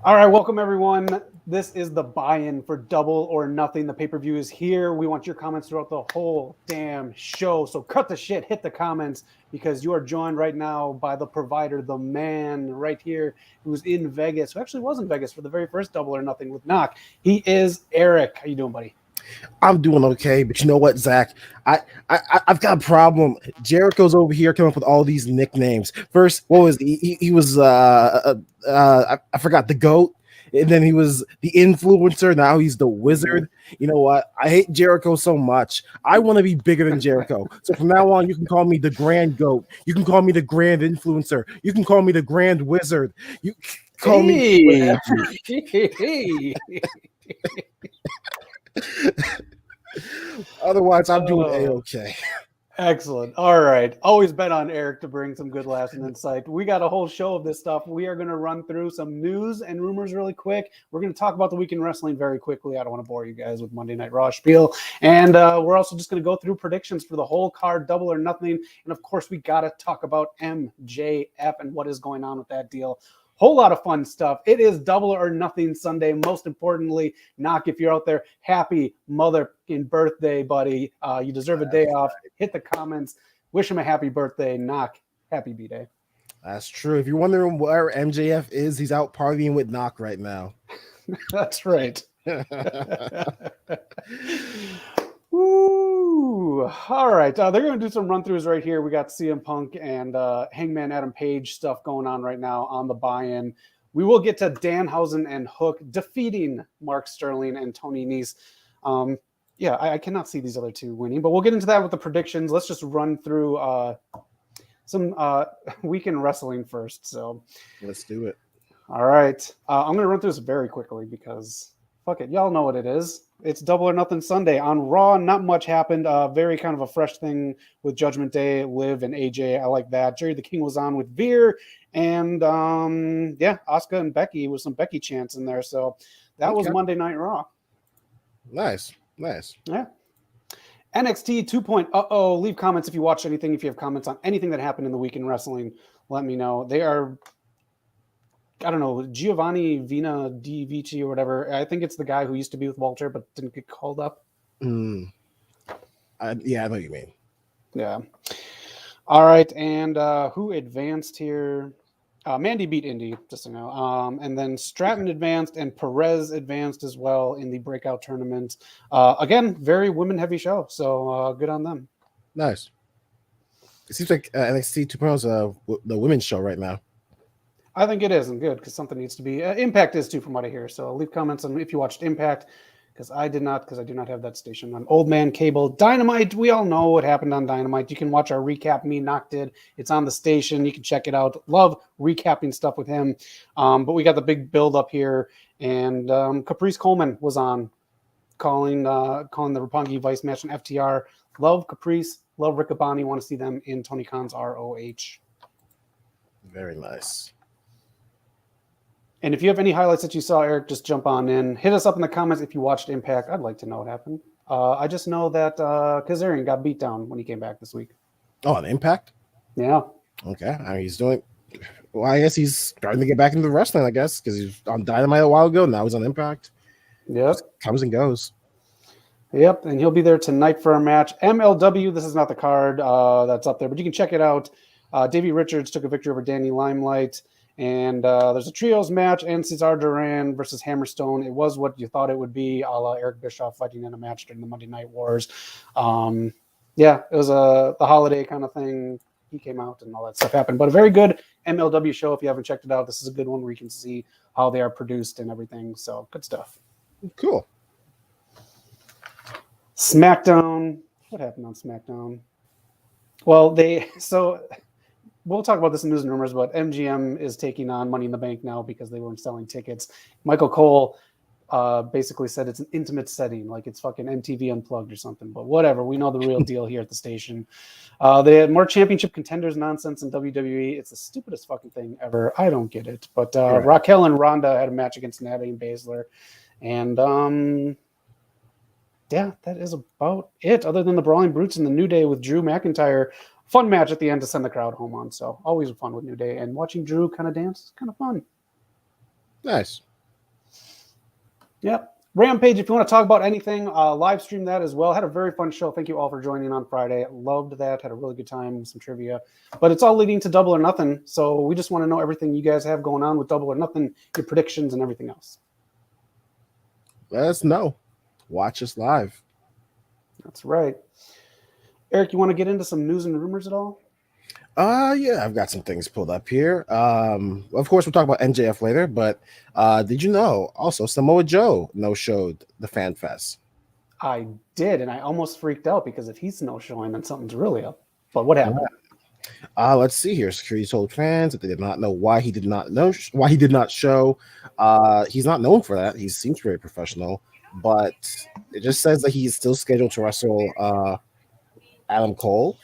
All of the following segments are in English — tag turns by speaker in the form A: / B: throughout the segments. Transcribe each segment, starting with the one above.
A: All right, welcome everyone. This is the buy-in for Double or Nothing. The pay-per-view is here. We want your comments throughout the whole damn show. So cut the shit, hit the comments, because you are joined right now by the provider, the man right here, who's in Vegas, who actually was in Vegas for the very first Double or Nothing with Knock. He is Eric. How you doing, buddy?
B: I'm doing okay, but you know what, Zach? I've got a problem. Jericho's over here coming up with all these nicknames. First, what was he was I forgot, the GOAT, and then he was the influencer. Now he's the wizard. You know what? I hate Jericho so much. I want to be bigger than Jericho. So from now on, you can call me the Grand GOAT. You can call me the Grand Influencer. You can call me the Grand Wizard. You call me whatever.
A: Hey.
B: Otherwise, I'm doing A-okay.
A: Excellent. All right. Always bet on Eric to bring some good laughs and insight. We got a whole show of this stuff. We are going to run through some news and rumors really quick. We're going to talk about the week in wrestling very quickly. I don't want to bore you guys with Monday Night Raw spiel. And we're also just going to go through predictions for the whole card, Double or Nothing. And of course, we got to talk about MJF and what is going on with that deal. Whole lot of fun stuff. It is Double or Nothing Sunday. Most importantly, Knock, if you're out there, happy motherfucking birthday, buddy. You deserve a day off. Hit the comments. Wish him a happy birthday. Knock, happy B-Day.
B: That's true. If you're wondering where MJF is, he's out partying with Knock right now.
A: That's right. Woo! All right. They're going to do some run-throughs right here. We got CM Punk and Hangman Adam Page stuff going on right now on the buy-in. We will get to Danhausen and Hook defeating Mark Sterling and Tony Nese. I cannot see these other two winning, but we'll get into that with the predictions. Let's just run through some weekend wrestling first. So
B: let's do it.
A: All right. I'm going to run through this very quickly because fuck it. Y'all know what it is. It's Double or Nothing Sunday. On Raw, not much happened. Very kind of a fresh thing with Judgment Day, Liv, and AJ. I like that. Jerry the King was on with Veer. And, Asuka and Becky with some Becky chants in there. So that was Monday Night Raw.
B: Nice.
A: Yeah. NXT 2.0. Leave comments if you watched anything. If you have comments on anything that happened in the week in wrestling, let me know. They are... I don't know, Giovanni Vina Di Vici or whatever. I think it's the guy who used to be with Walter but didn't get called up.
B: I know what you mean.
A: Yeah. All right, and who advanced here? Mandy beat Indy, just so you know. And then Stratton advanced and Perez advanced as well in the breakout tournament. Again, very women-heavy show, so good on them.
B: Nice. It seems like NXT 2.0 is the women's show right now.
A: I think it is, and good, because something needs to be. Impact is too, from what I hear. So leave comments on if you watched Impact, because I do not have that station on Old Man Cable. Dynamite, we all know what happened on Dynamite. You can watch our recap. Me, Knock did. It's on the station. You can check it out. Love recapping stuff with him. But we got the big build up here, and Caprice Coleman was on, calling the Roppongi Vice match in FTR. Love Caprice. Love Riccaboni. Want to see them in Tony Khan's ROH.
B: Very nice.
A: And if you have any highlights that you saw, Eric, just jump on in. Hit us up in the comments if you watched Impact. I'd like to know what happened. I just know that Kazarian got beat down when he came back this week.
B: Oh, on Impact?
A: Yeah.
B: Okay. I mean, he's doing... Well, I guess he's starting to get back into wrestling, I guess, because he's on Dynamite a while ago. Now he's on Impact.
A: Yep.
B: Just comes and goes.
A: Yep, and he'll be there tonight for a match. MLW, this is not the card that's up there, but you can check it out. Davey Richards took a victory over Danny Limelight. And there's a trios match and Cesar Duran versus Hammerstone. It was what you thought it would be, a la Eric Bischoff fighting in a match during the Monday Night Wars. It was the holiday kind of thing. He came out and all that stuff happened. But a very good MLW show. If you haven't checked it out, this is a good one where you can see how they are produced and everything. So good stuff.
B: Cool.
A: SmackDown. What happened on SmackDown? Well, we'll talk about this in news and rumors, but MGM is taking on Money in the Bank now because they weren't selling tickets. Michael Cole basically said it's an intimate setting, like it's fucking MTV Unplugged or something. But whatever, we know the real deal here at the station. They had more championship contenders nonsense in WWE. It's the stupidest fucking thing ever. I don't get it. But Raquel and Ronda had a match against Natalie and Baszler. And that is about it, other than the Brawling Brutes and the New Day with Drew McIntyre. Fun match at the end to send the crowd home on. So always fun with New Day. And watching Drew kind of dance is kind of fun.
B: Nice.
A: Yep. Rampage, if you want to talk about anything, live stream that as well. Had a very fun show. Thank you all for joining on Friday. Loved that. Had a really good time, some trivia. But it's all leading to Double or Nothing. So we just want to know everything you guys have going on with Double or Nothing, your predictions and everything else.
B: Let us know. Watch us live.
A: That's right. Eric, you want to get into some news and rumors at all?
B: Yeah, I've got some things pulled up here. Of course, we'll talk about MJF later, but did you know also Samoa Joe no-showed the Fan Fest?
A: I did, and I almost freaked out because if he's no-showing, then something's really up. But what happened?
B: Let's see here. Security told fans that they did not know why he did not show. He's not known for that. He seems very professional, but it just says that he's still scheduled to wrestle Adam Cole.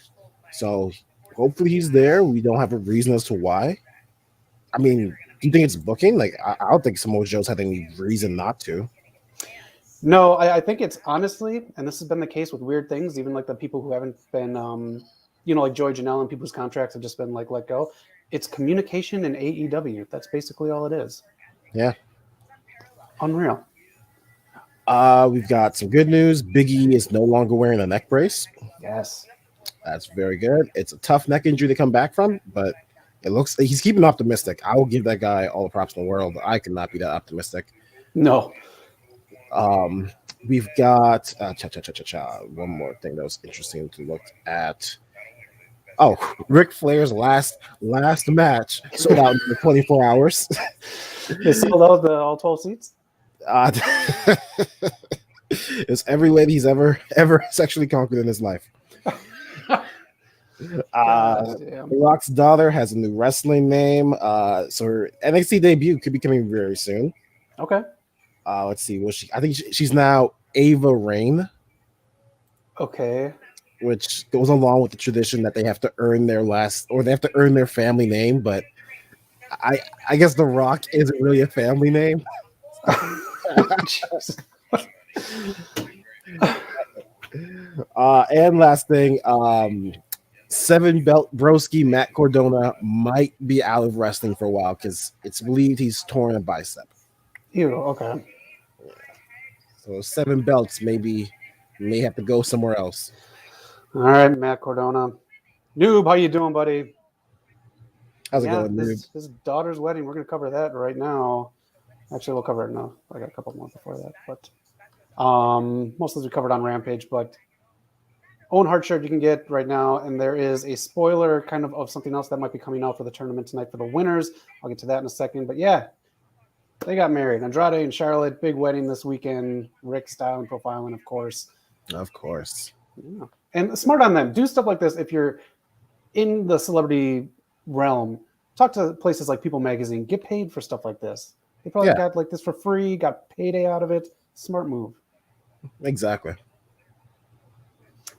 B: So hopefully he's there. We don't have a reason as to why. I mean, do you think it's booking? Like, I don't think Samoa Joe's had any reason not to.
A: No, I think it's honestly, and this has been the case with weird things, even like the people who haven't been, like Joey Janela and people's contracts have just been like let go. It's communication and AEW. That's basically all it is.
B: Yeah.
A: Unreal.
B: We've got some good news. Big E is no longer wearing a neck brace.
A: Yes.
B: That's very good. It's a tough neck injury to come back from, but it looks he's keeping optimistic. I will give that guy all the props in the world. I cannot be that optimistic.
A: No.
B: We've got one more thing that was interesting to look at. Oh, Ric Flair's last match sold out in 24 hours.
A: They sold out all 12 seats?
B: It's every lady he's ever sexually conquered in his life. The Rock's daughter has a new wrestling name. So her NXT debut could be coming very soon.
A: Okay.
B: Let's see. I think she's now Ava Rain.
A: Okay.
B: Which goes along with the tradition that they have to earn their family name, but I guess The Rock isn't really a family name. And last thing, 7-belt broski Matt Cardona might be out of wrestling for a while because it's believed he's torn a bicep.
A: Ew, okay.
B: So 7 belts may have to go somewhere else.
A: All right, Matt Cardona. Noob, how you doing, buddy?
B: How's it going, Noob?
A: His daughter's wedding. We're going to cover that right now. Actually, we'll cover it now. I got a couple more before that, but mostly we covered on Rampage. But Owen Hart shirt you can get right now, and there is a spoiler kind of something else that might be coming out for the tournament tonight for the winners. I'll get to that in a second. But yeah, they got married. Andrade and Charlotte, big wedding this weekend. Rick style and profiling, of course.
B: Of course.
A: Yeah. And smart on them. Do stuff like this if you're in the celebrity realm. Talk to places like People Magazine. Get paid for stuff like this. They probably got like this for free, got payday out of it. Smart move.
B: Exactly.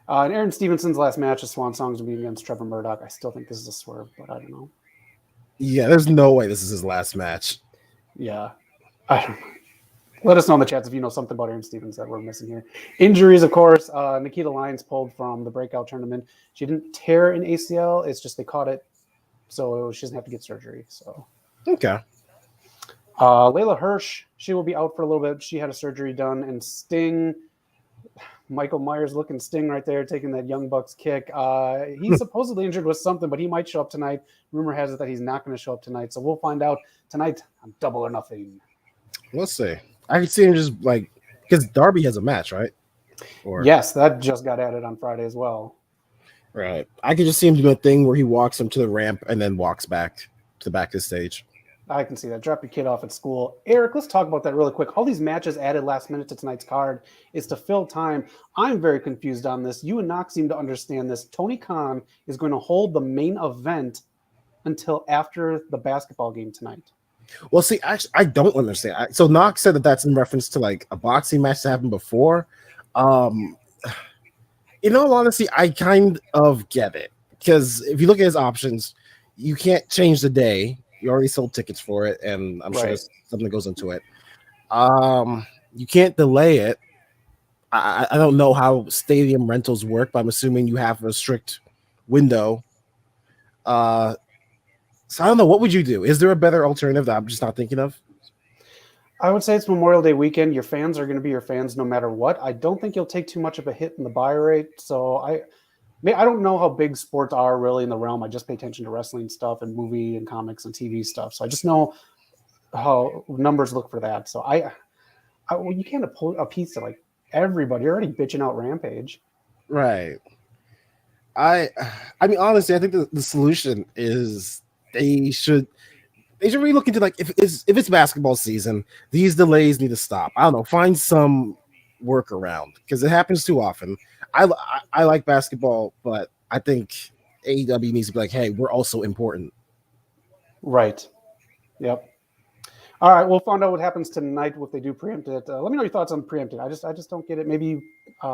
A: And Aaron Stevenson's last match of Swan Songs will be against Trevor Murdoch. I still think this is a swerve, but I don't know.
B: Yeah, there's no way this is his last match.
A: Yeah. I don't know. Let us know in the chats if you know something about Aaron Stevens that we're missing here. Injuries, of course. Nikita Lyons pulled from the breakout tournament. She didn't tear an ACL. It's just they caught it, so she doesn't have to get surgery. So
B: okay.
A: Layla Hirsch, she will be out for a little bit. She had a surgery done. And Sting, Michael Myers looking Sting right there, taking that Young Bucks kick. He's supposedly injured with something, but he might show up tonight. Rumor has it that he's not going to show up tonight. So we'll find out tonight on Double or Nothing.
B: Let's see. I can see him just like, because Darby has a match, right?
A: Yes, that just got added on Friday as well.
B: Right. I could just see him do a thing where he walks him to the ramp and then walks back to the back of the stage.
A: I can see that. Drop your kid off at school. Eric, let's talk about that really quick. All these matches added last minute to tonight's card is to fill time. I'm very confused on this. You and Knox seem to understand this. Tony Khan is going to hold the main event until after the basketball game tonight.
B: Well, see, actually, I don't understand. So Knox said that that's in reference to like a boxing match that happened before. In all honesty, I kind of get it because if you look at his options, you can't change the day. You already sold tickets for it, and I'm sure there's something that goes into it. You can't delay it. I don't know how stadium rentals work, but I'm assuming you have a strict window. So I don't know. What would you do? Is there a better alternative that I'm just not thinking of?
A: I would say it's Memorial Day weekend. Your fans are going to be your fans no matter what. I don't think you'll take too much of a hit in the buy rate. So I don't know how big sports are really in the realm. I just pay attention to wrestling stuff and movie and comics and TV stuff. So I just know how numbers look for that. So well, you can't appease to like everybody. You're already bitching out Rampage.
B: Right. I mean, honestly, I think the solution is they should really look into, like, if it's basketball season, these delays need to stop. I don't know, find some workaround because it happens too often. I like basketball, but I think AEW needs to be like, hey, we're also important.
A: Right. Yep. All right, we'll find out what happens tonight if they do preempt it. Let me know your thoughts on preempted. I just don't get it. Maybe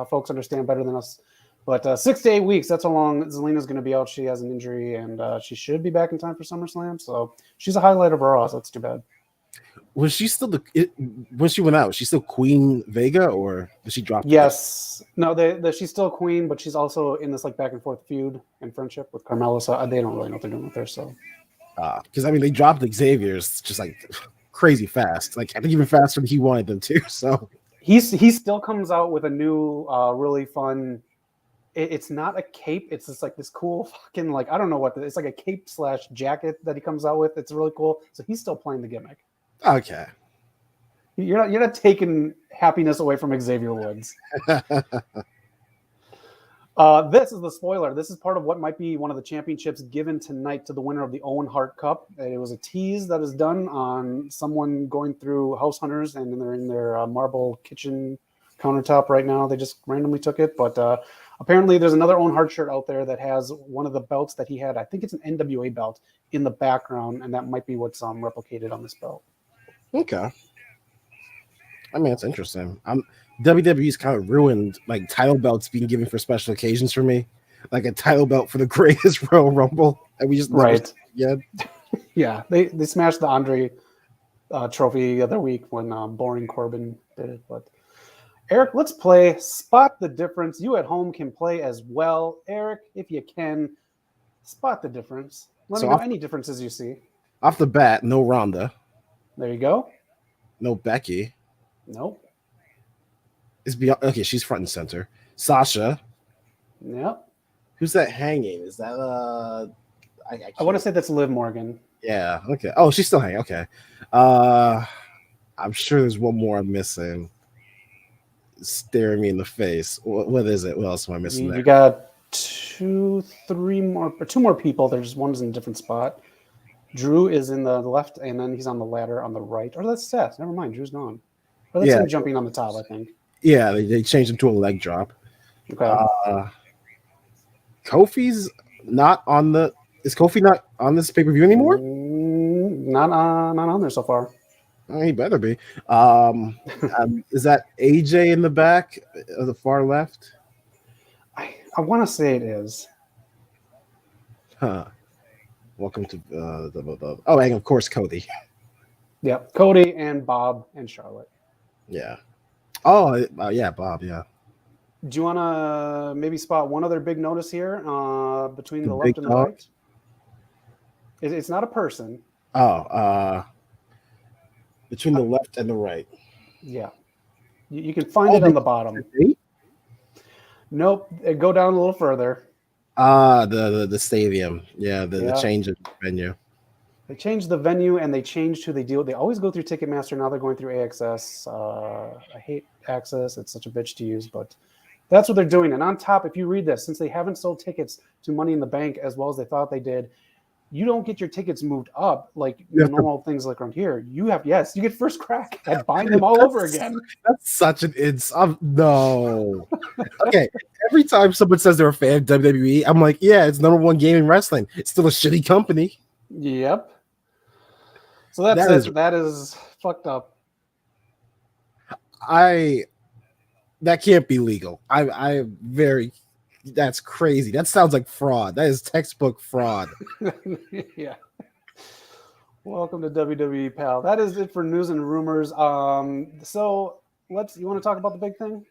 A: folks understand better than us. But 6 to 8 weeks, that's how long Zelina's going to be out. She has an injury, and she should be back in time for SummerSlam. So she's a highlight of Raw, so that's too bad.
B: Was she still when she went out? She's still Queen Vega, or did she drop?
A: Yes, no, she's still Queen, but she's also in this like back and forth feud and friendship with Carmella. So they don't really know what they're doing with her. So,
B: because I mean, they dropped Xavier's just like crazy fast. Like I think even faster than he wanted them to. So
A: he still comes out with a new, really fun. It's not a cape. It's just like this cool fucking like I don't know what it's like a cape / jacket that he comes out with. It's really cool. So he's still playing the gimmick.
B: Okay.
A: You're not taking happiness away from Xavier Woods. This is the spoiler. This is part of what might be one of the championships given tonight to the winner of the Owen Hart Cup. It was a tease that is done on someone going through House Hunters, and they're in their marble kitchen countertop right now. They just randomly took it, but apparently there's another Owen Hart shirt out there that has one of the belts that he had. I think it's an NWA belt in the background, and that might be what's replicated on this belt.
B: Okay. I mean, it's interesting. WWE's kind of ruined like title belts being given for special occasions for me. Like a title belt for the greatest Royal Rumble, and we just
A: right.
B: Yeah,
A: yeah. They smashed the Andre trophy the other week when Boring Corbin did it. But Eric, let's play Spot the Difference. You at home can play as well. Eric, if you can, spot the difference. Let me know any differences you see.
B: Off the bat, no Ronda.
A: There you go.
B: No Becky.
A: Nope.
B: It's beyond. Okay, she's front and center. Sasha.
A: Yep.
B: Who's that hanging? Is that
A: I want to say that's Liv Morgan.
B: Yeah. Okay. Oh, she's still hanging. Okay. I'm sure there's one more I'm missing. Staring me in the face. What is it? What else am I missing?
A: You got two more people. There's one's in a different spot. Drew is in the left, and then he's on the ladder on the right. Or that's Seth. Never mind. Drew's gone. Or that's him jumping on the top, I think.
B: Yeah, they changed him to a leg drop.
A: Okay.
B: Kofi's not on the. Is Kofi not on this pay-per-view anymore?
A: Not on there so far.
B: Oh, he better be. Is that AJ in the back of the far left?
A: I want to say it is.
B: Huh. Welcome to the oh, and of course Cody.
A: Yep, Cody and Bob and Charlotte.
B: Yeah. Oh, yeah, Bob. Yeah.
A: Do you want to maybe spot one other big notice here between the left and the right? It's not a person.
B: Oh, between the left and the right.
A: Yeah. You can find it on the bottom. Nope. Go down a little further.
B: The stadium. Yeah, the change of venue.
A: They changed the venue and they changed who they deal with. They always go through Ticketmaster. Now they're going through AXS. I hate Access. It's such a bitch to use, but that's what they're doing. And on top, if you read this, since they haven't sold tickets to Money in the Bank as well as they thought they did, you don't get your tickets moved up like normal things like around here. You get first crack at buying them all over again.
B: That's such an no. Okay, every time someone says they're a fan of WWE, I'm like, yeah, it's number one game in wrestling. It's still a shitty company.
A: Yep. So that is fucked up.
B: That can't be legal. That's crazy. That sounds like fraud. That is textbook fraud.
A: Yeah. Welcome to WWE, pal. That is it for news and rumors. So you want to talk about the big thing?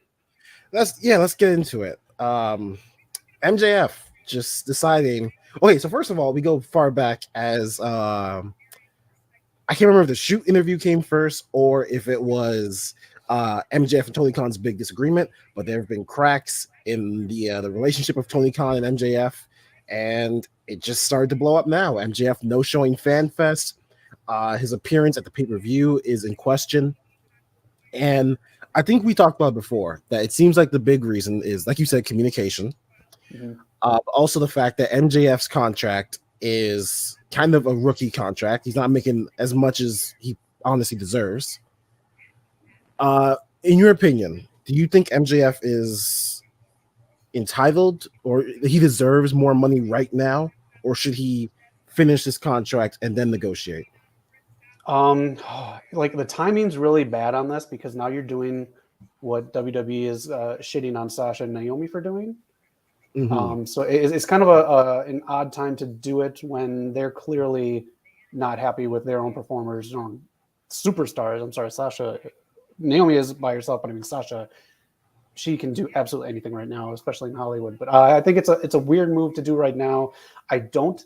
B: Let's get into it. MJF just deciding. Okay, so first of all, we go far back as I I can't remember if the shoot interview came first or if it was MJF and Tony Khan's big disagreement, but there have been cracks in the relationship of Tony Khan and MJF, and it just started to blow up now. MJF no showing Fan Fest. His appearance at the pay-per-view is in question. And I think we talked about before that it seems like the big reason is, like you said, communication. Mm-hmm. Also the fact that MJF's contract is kind of a rookie contract. He's not making as much as he honestly deserves. In your opinion, do you think MJF is entitled or he deserves more money right now, or should he finish this contract and then negotiate?
A: Like the timing's really bad on this because now you're doing what WWE is shitting on Sasha and Naomi for doing. Mm-hmm. So it's kind of an odd time to do it when they're clearly not happy with their own performers, superstars. I'm sorry, Sasha. Naomi is by herself, but I mean Sasha, she can do absolutely anything right now, especially in Hollywood. But I think it's a weird move to do right now. I don't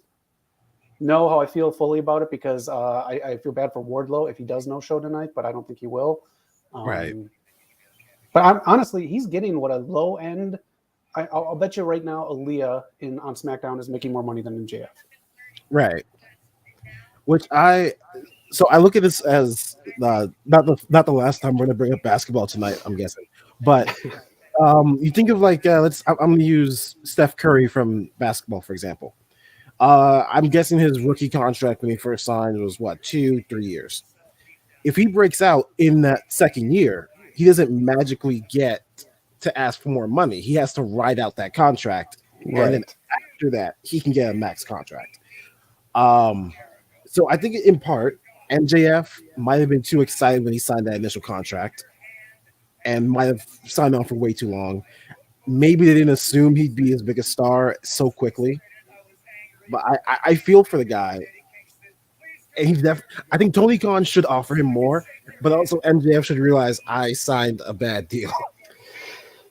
A: know how I feel fully about it because I feel bad for Wardlow if he does no show tonight, but I don't think he will.
B: Right.
A: But honestly, he's getting what a low end. I'll bet you right now, Aaliyah on SmackDown is making more money than MJF.
B: Right. So I look at this as not the last time we're going to bring up basketball tonight, I'm guessing. But you think of like I'm going to use Steph Curry from basketball, for example. I'm guessing his rookie contract when he first signed was 2-3 years. If he breaks out in that second year, he doesn't magically get to ask for more money. He has to ride out that contract, right. And then after that, he can get a max contract. So I think in part, MJF might have been too excited when he signed that initial contract and might have signed on for way too long. Maybe they didn't assume he'd be as big a star so quickly. But I feel for the guy. And I think Tony Khan should offer him more, but also MJF should realize I signed a bad deal.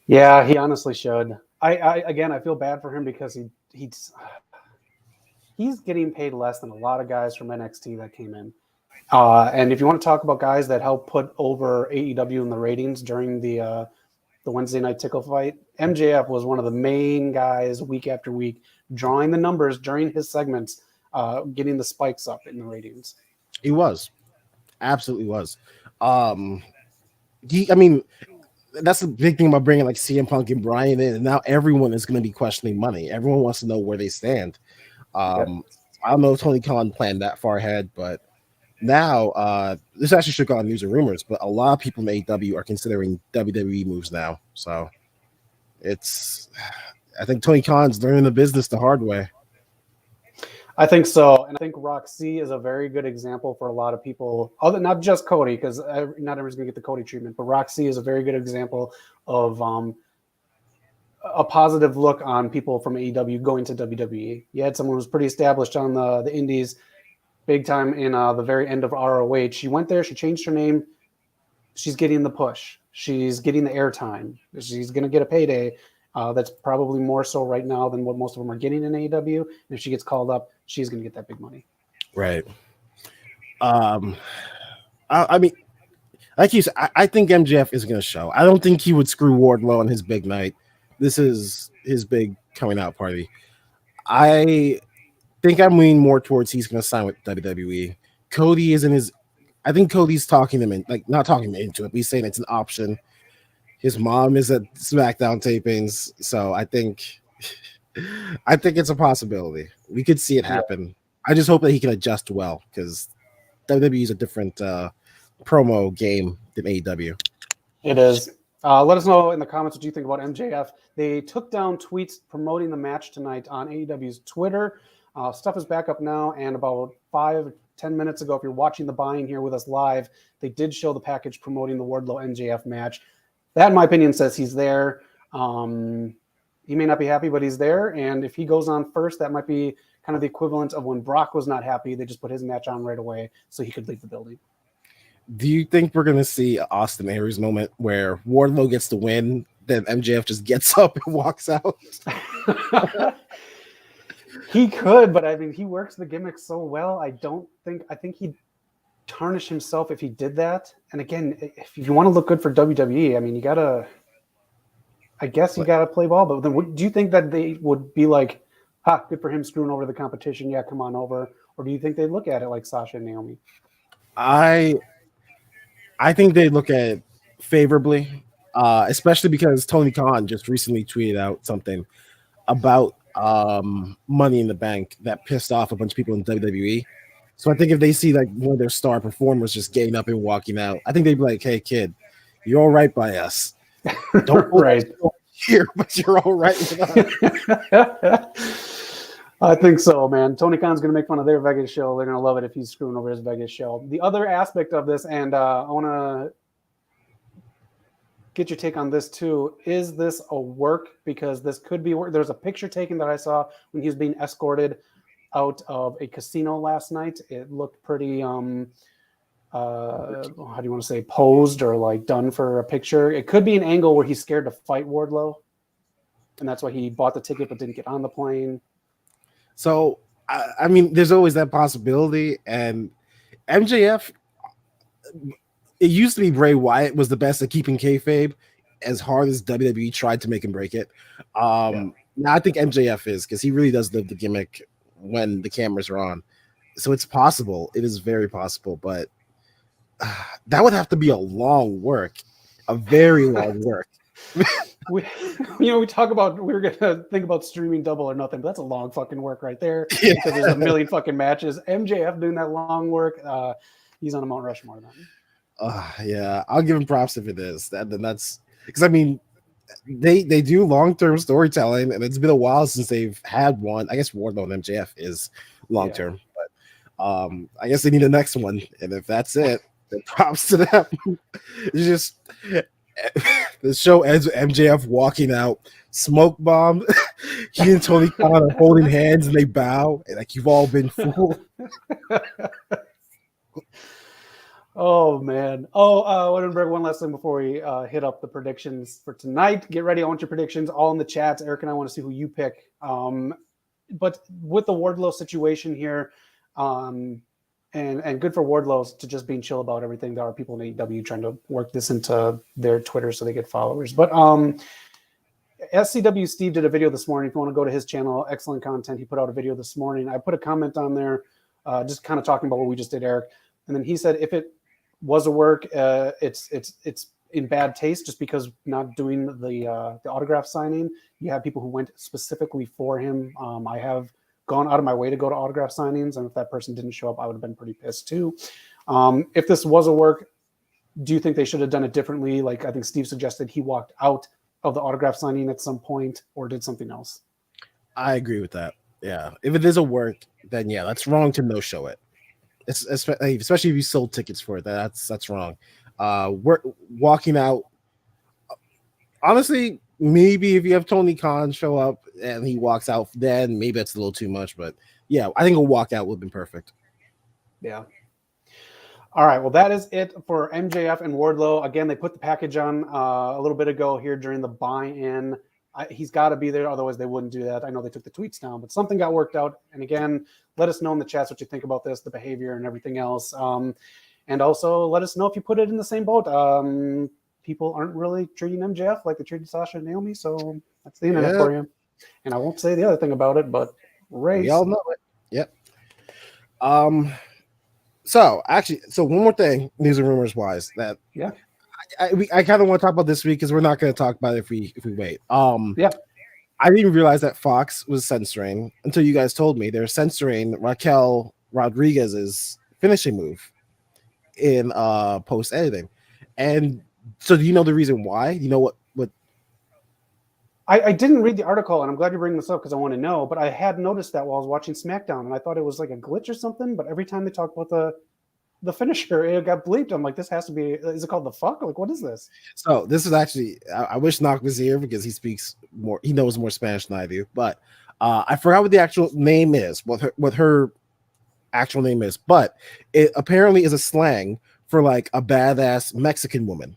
A: Yeah, he honestly should. I feel bad for him because he's getting paid less than a lot of guys from NXT that came in. And if you want to talk about guys that helped put over AEW in the ratings during the Wednesday night tickle fight, MJF was one of the main guys week after week, drawing the numbers during his segments, getting the spikes up in the ratings.
B: He was. Absolutely was. That's the big thing about bringing like CM Punk and Bryan in. And now everyone is going to be questioning money. Everyone wants to know where they stand. I don't know if Tony Khan planned that far ahead, but now this actually shook on news and rumors, but a lot of people in AEW are considering WWE moves now. So I think Tony Khan's learning the business the hard way.
A: I think so. And I think Roxy is a very good example for a lot of people, other not just Cody, because not everyone's going to get the Cody treatment, but Roxy is a very good example of a positive look on people from AEW going to WWE. You had someone who was pretty established on the indies, big time in the very end of ROH. She went there, she changed her name. She's getting the push. She's getting the airtime. She's going to get a payday. That's probably more so right now than what most of them are getting in AEW. And if she gets called up, she's going to get that big money.
B: Right. I mean, like you said, I think MJF is going to show. I don't think he would screw Wardlow on his big night. This is his big coming out party. I think I'm leaning more towards he's going to sign with WWE. Cody is in his. I think Cody's talking him in, like not talking him into it, but he's saying it's an option. His mom is at SmackDown tapings, so I think it's a possibility. We could see it happen. I just hope that he can adjust well because WWE is a different promo game than AEW.
A: It is. Let us know in the comments what you think about MJF. They took down tweets promoting the match tonight on AEW's Twitter. Stuff is back up now, and about 5-10 minutes ago, if you're watching the buying here with us live, they did show the package promoting the Wardlow MJF match. That, in my opinion, says he's there. He may not be happy, but he's there. And if he goes on first, that might be kind of the equivalent of when Brock was not happy. They just put his match on right away so he could leave the building.
B: Do you think we're going to see an Austin Aries moment where Wardlow gets the win, then MJF just gets up and walks out?
A: He could, but I mean, he works the gimmick so well. I think tarnish himself if he did that. And again, if you want to look good for WWE, I mean, you gotta play ball. But then, do you think that they would be like, "Ha, good for him screwing over the competition. Yeah, come on over," or do you think they look at it like Sasha and Naomi?
B: I think they look at it favorably, especially because Tony Khan just recently tweeted out something about Money in the Bank that pissed off a bunch of people in WWE. So I think if they see like one of their star performers just getting up and walking out, I think they'd be like, "Hey, kid, you're all right by us. Don't
A: right
B: here, but you're all right with
A: us." I think so, man. Tony Khan's going to make fun of their Vegas show. They're going to love it if he's screwing over his Vegas show. The other aspect of this, and I want to get your take on this too. Is this a work? Because this could be work. There's a picture taken that I saw when he was being escorted out of a casino last night. It looked pretty, how do you want to say, posed or like done for a picture. It could be an angle where he's scared to fight Wardlow, and that's why he bought the ticket but didn't get on the plane.
B: So, I mean, there's always that possibility. And MJF, it used to be Bray Wyatt was the best at keeping kayfabe as hard as WWE tried to make him break it. Now I think MJF is, because he really does live the gimmick when the cameras are on. So it's possible. It is very possible. But that would have to be a long work, a very long work.
A: we talk about, we were gonna think about streaming Double or Nothing, but that's a long fucking work right there.
B: Yeah.
A: Because there's a million fucking matches. MJF doing that long work, he's on a Mount Rushmore then.
B: Yeah, I'll give him props if it is. That's because I mean they do long-term storytelling, and it's been a while since they've had one. I guess Wardlow and MJF is long-term, but I guess they need the next one, and if that's it, then props to them. It's just the show ends with MJF walking out, smoke bomb. He and Tony Khan are holding hands and they bow, and like, you've all been fooled.
A: Oh man. I want to bring one last thing before we hit up the predictions for tonight. Get ready. I want your predictions all in the chats. Eric and I want to see who you pick. But with the Wardlow situation here, and good for Wardlow to just being chill about everything. There are people in AEW trying to work this into their Twitter so they get followers. But SCW Steve did a video this morning. If you want to go to his channel, excellent content. He put out a video this morning. I put a comment on there just kind of talking about what we just did, Eric. And then he said if it was a work, it's in bad taste just because not doing the autograph signing. You have people who went specifically for him. I have gone out of my way to go to autograph signings, and if that person didn't show up, I would have been pretty pissed too. If this was a work, do you think they should have done it differently? Like I think Steve suggested he walked out of the autograph signing at some point or did something else.
B: I agree with that. Yeah. If it is a work, then yeah, that's wrong to no show it. Especially if you sold tickets for it. That's wrong. We're walking out. Honestly, maybe if you have Tony Khan show up and he walks out, then maybe that's a little too much. But yeah, I think a walkout would have been perfect.
A: Yeah. All right. Well, that is it for MJF and Wardlow. Again, they put the package on a little bit ago here during the buy-in. He's got to be there. Otherwise, they wouldn't do that. I know they took the tweets down, but something got worked out. And again, let us know in the chats what you think about this, the behavior and everything else. And also let us know if you put it in the same boat. People aren't really treating MJF like they treated Sasha and Naomi. So that's the internet for you. And I won't say the other thing about it, but race.
B: We all know it. Yep. So one more thing, news and rumors wise, that I kind of want to talk about this week because we're not going to talk about it if we wait. I didn't realize that Fox was censoring until you guys told me they're censoring Raquel Rodriguez's finishing move in post editing. And so, do you know the reason why? You know what?
A: I didn't read the article, and I'm glad you're bringing this up because I want to know. But I had noticed that while I was watching SmackDown, and I thought it was like a glitch or something. But every time they talk about the finisher, it got bleeped. I'm like, this has to be. Is it called the fuck? Like, what is this?
B: So this is actually. I wish Knock was here because he speaks more. He knows more Spanish than I do. But I forgot what the actual name is. What her actual name is. But it apparently is a slang for like a badass Mexican woman.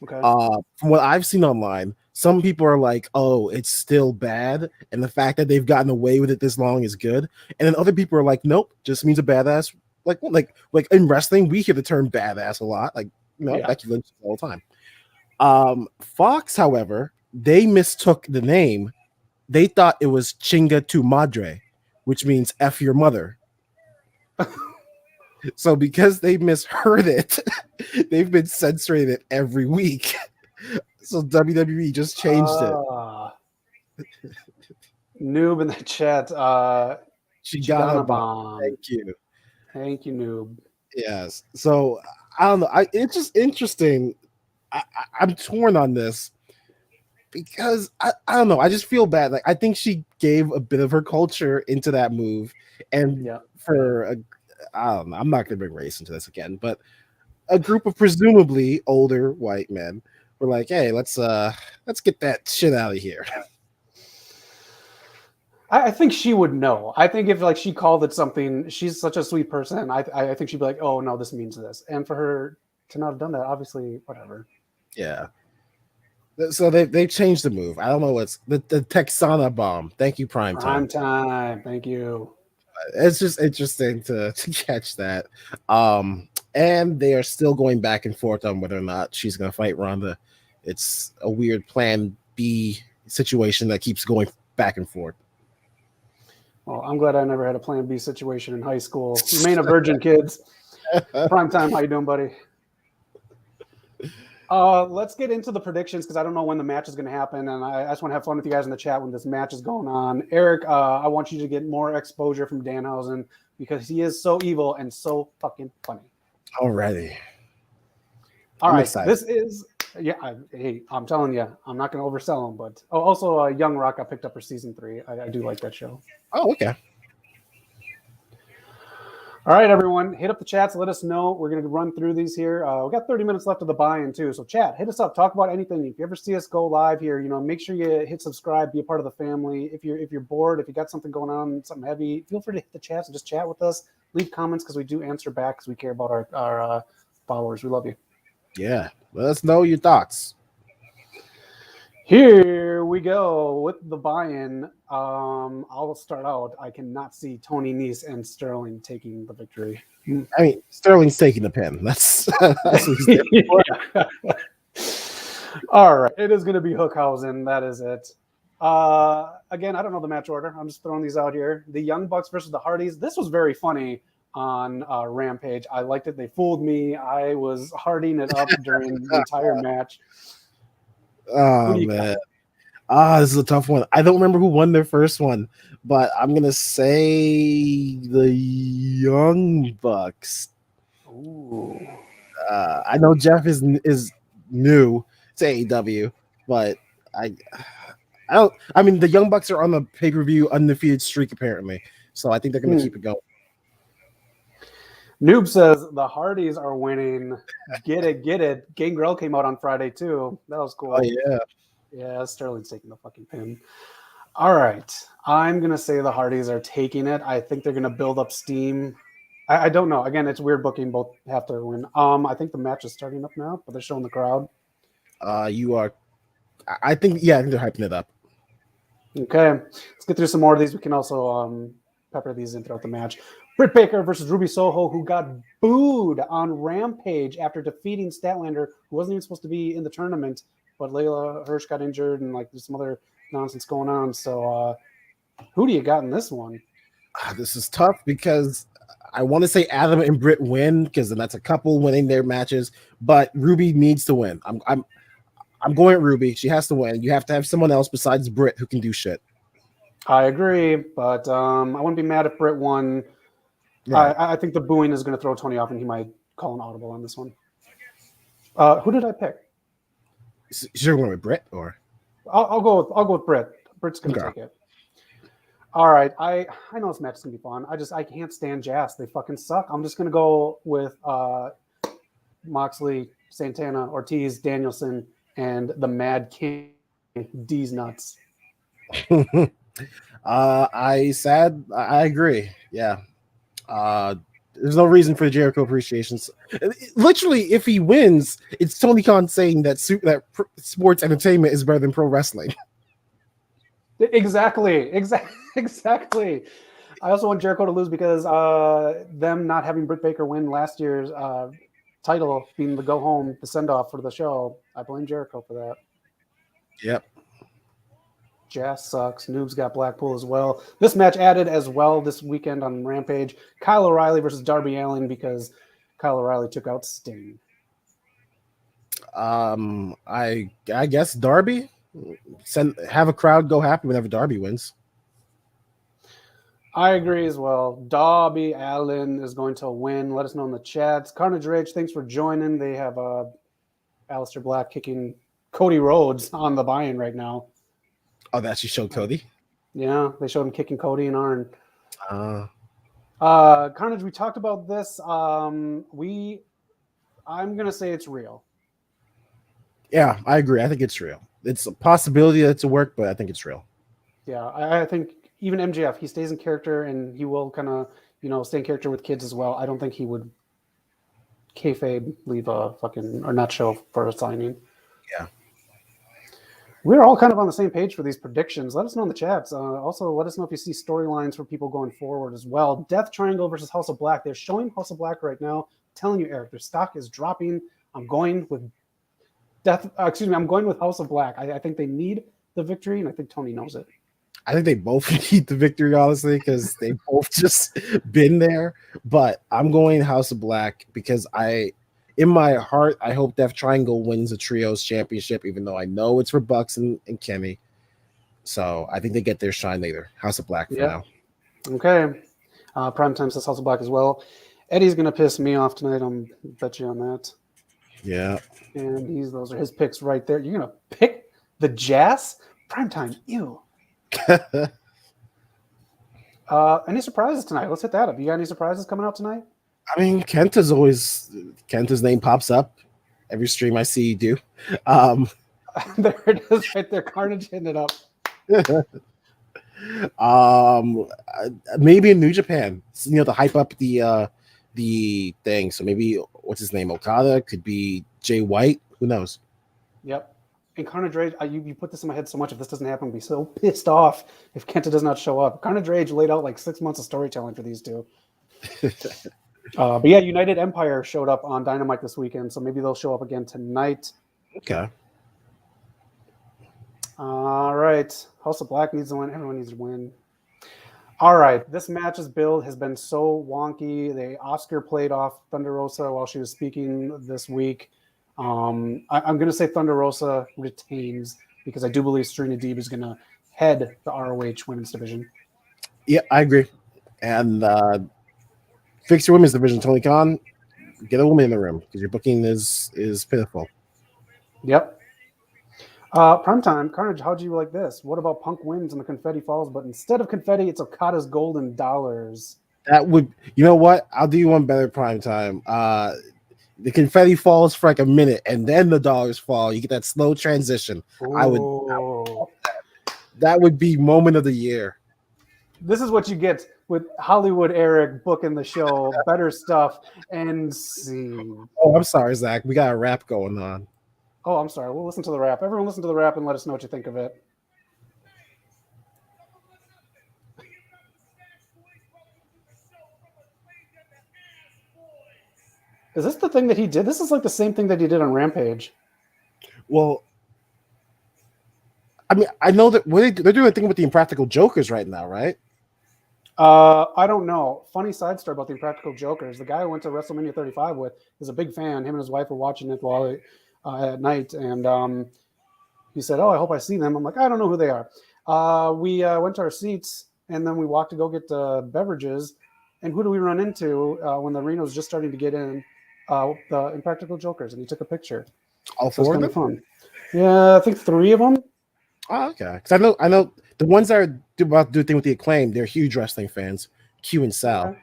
A: Okay.
B: From what I've seen online, some people are like, "Oh, it's still bad," and the fact that they've gotten away with it this long is good. And then other people are like, "Nope, just means a badass like in wrestling, we hear the term badass a lot. Like, Becky Lynch all the time. Fox, however, they mistook the name. They thought it was Chinga tu Madre, which means F your mother. So because they misheard it, they've been censoring it every week. So WWE just changed it.
A: Noob in the chat.
B: She got a bomb.
A: Thank you, Noob.
B: Yes. So I don't know. It's just interesting. I'm torn on this because I don't know. I just feel bad. Like I think she gave a bit of her culture into that move, and I don't know. I'm not going to bring race into this again, but a group of presumably older white men were like, "Hey, let's get that shit out of here."
A: I think she would know. I think if like she called it something, she's such a sweet person. I think she'd be like, "Oh no, this means this," and for her to not have done that, obviously, whatever.
B: Yeah. So they changed the move. I don't know what's the Texana bomb. Thank you, Prime Time.
A: Thank you.
B: It's just interesting to catch that. And they are still going back and forth on whether or not she's going to fight Ronda. It's a weird Plan B situation that keeps going back and forth.
A: Well, I'm glad I never had a Plan B situation in high school. Remain a virgin, kids. Prime Time, how you doing, buddy? Let's get into the predictions because I don't know when the match is going to happen, and I just want to have fun with you guys in the chat when this match is going on. Eric, I want you to get more exposure from Danhausen because he is so evil and so fucking funny.
B: Alrighty.
A: All right, this is I'm telling you, I'm not going to oversell him, but also Young Rock got picked up for season 3. I do like that show.
B: Oh, okay.
A: All right, everyone, hit up the chats. Let us know. We're going to run through these here. We got 30 minutes left of the buy-in, too. So, chat, hit us up. Talk about anything. If you ever see us go live here, make sure you hit subscribe, be a part of the family. If you're bored, if you got something going on, something heavy, feel free to hit the chats and just chat with us. Leave comments because we do answer back because we care about our followers. We love you.
B: Yeah, let us know your thoughts.
A: Here we go with the buy-in. I'll start out. I cannot see Tony Nese and Sterling taking the victory.
B: I mean, Sterling's taking the pin. That's what he's doing.
A: All right. It is going to be Hookhausen. That is it. Again, I don't know the match order. I'm just throwing these out here. The Young Bucks versus the Hardys. This was very funny on Rampage. I liked it. They fooled me. I was harding it up during the entire match.
B: Oh, man. This is a tough one. I don't remember who won their first one, but I'm going to say the Young Bucks.
A: Ooh.
B: I know Jeff is new to AEW, but I mean, the Young Bucks are on the pay-per-view undefeated streak, apparently. So I think they're going to keep it going.
A: Noob says the Hardys are winning. Get it. Gangrel came out on Friday too. That was cool.
B: Oh yeah.
A: Yeah, Sterling's taking the fucking pin. All right. I'm gonna say the Hardys are taking it. I think they're gonna build up steam. I don't know. Again, it's weird booking. Both have to win. I think the match is starting up now, but they're showing the crowd.
B: You are. I think they're hyping it up.
A: Okay. Let's get through some more of these. We can also pepper these in throughout the match. Britt Baker versus Ruby Soho, who got booed on Rampage after defeating Statlander, who wasn't even supposed to be in the tournament, but Layla Hirsch got injured and like there's some other nonsense going on. So who do you got in this one?
B: This is tough because I want to say Adam and Britt win because then that's a couple winning their matches, but Ruby needs to win. I'm going Ruby. She has to win. You have to have someone else besides Britt who can do shit.
A: I agree, but I wouldn't be mad if Britt won. Right. I think the booing is going to throw Tony off, and he might call an audible on this one. Who did I pick?
B: You're going with Britt, or
A: I'll go with Britt. Britt's going to take it. All right, I know this match is going to be fun. I can't stand Jazz. They fucking suck. I'm just going to go with Moxley, Santana, Ortiz, Danielson, and the Mad King. D's nuts.
B: I agree. Yeah. There's no reason for the Jericho appreciations. Literally, if he wins, it's Tony Khan saying that sports entertainment is better than pro wrestling.
A: Exactly. I also want Jericho to lose because them not having Britt Baker win last year's title being the go home, the send off for the show. I blame Jericho for that.
B: Yep.
A: Jazz sucks. Noob's got Blackpool as well. This match added as well this weekend on Rampage. Kyle O'Reilly versus Darby Allin because Kyle O'Reilly took out Sting.
B: I guess Darby. Have a crowd go happy whenever Darby wins.
A: I agree as well. Darby Allin is going to win. Let us know in the chats. Carnage Rage, thanks for joining. They have Aleister Black kicking Cody Rhodes on the buy-in right now.
B: Oh, that she showed Cody?
A: Yeah, they showed him kicking Cody and Arn. Carnage, we talked about this. I'm gonna say it's real.
B: Yeah, I agree. I think it's real. It's a possibility that it's a work, but I think it's real.
A: Yeah, I think even MJF, he stays in character and he will kind of, stay in character with kids as well. I don't think he would kayfabe leave a fucking or not show for a signing.
B: Yeah.
A: We're all kind of on the same page for these predictions. Let us know in the chats. Also, let us know if you see storylines for people going forward as well. Death Triangle versus House of Black. They're showing House of Black right now. I'm telling you, Eric, their stock is dropping. I'm going with I'm going with House of Black. I think they need the victory, and I think Tony knows it.
B: I think they both need the victory, honestly, because they both just been there. But I'm going House of Black because in my heart, I hope Death Triangle wins the Trios Championship, even though I know it's for Bucks and Kenny. So I think they get their shine later. House of Black for now.
A: Okay. Primetime says House of Black as well. Eddie's going to piss me off tonight. I'll bet you on that.
B: Yeah.
A: And those are his picks right there. You're going to pick the Jazz? Primetime. Ew. Any surprises tonight? Let's hit that up. You got any surprises coming out tonight?
B: I mean, Kenta's name pops up every stream I see you do.
A: There it is right there. Carnage hitting it up.
B: Maybe in New Japan, to hype up the thing. So maybe what's his name? Okada could be Jay White. Who knows? Yep.
A: And Carnage Rage, you put this in my head so much. If this doesn't happen, I'll be so pissed off if Kenta does not show up. Carnage Rage laid out like 6 months of storytelling for these two. But yeah, United Empire showed up on Dynamite this weekend, so maybe they'll show up again tonight.
B: Okay.
A: All right. House of Black needs to win. Everyone needs to win. All right. This match's build has been so wonky. Oscar played off Thunder Rosa while she was speaking this week. I'm going to say Thunder Rosa retains because I do believe Serena Deeb is going to head the ROH women's division.
B: Yeah, I agree. And fix your women's division, Tony Khan. Get a woman in the room because your booking is pitiful.
A: Yep. Primetime, Carnage, how'd you like this? What about Punk wins and the confetti falls, but instead of confetti, it's Okada's golden dollars?
B: That would, you know what? I'll do you one better, Primetime. The confetti falls for like a minute, and then the dollars fall. You get that slow transition.
A: Ooh.
B: That would be moment of the year.
A: This is what you get with Hollywood Eric booking the show. Better stuff and scene.
B: Oh, I'm sorry, Zach. We got a rap going on.
A: Oh, I'm sorry. We'll listen to the rap. Everyone listen to the rap and let us know what you think of it. Is this the thing that he did? This is like the same thing that he did on Rampage.
B: Well, I mean, I know that they're doing a thing with the Impractical Jokers right now, right?
A: I don't know. Funny side story about the Impractical Jokers. The guy I went to WrestleMania 35 with is a big fan. Him and his wife were watching it while at night, and he said, "Oh, I hope I see them." I'm like, "I don't know who they are." We went to our seats, and then we walked to go get beverages. And who do we run into when the arena was just starting to get in? The Impractical Jokers, and he took a picture.
B: All four of them?
A: Fun. Yeah, I think 3 of them.
B: Oh, okay. Because I know the ones that are about to do a thing with the Acclaim, they're huge wrestling fans, Q and Sal.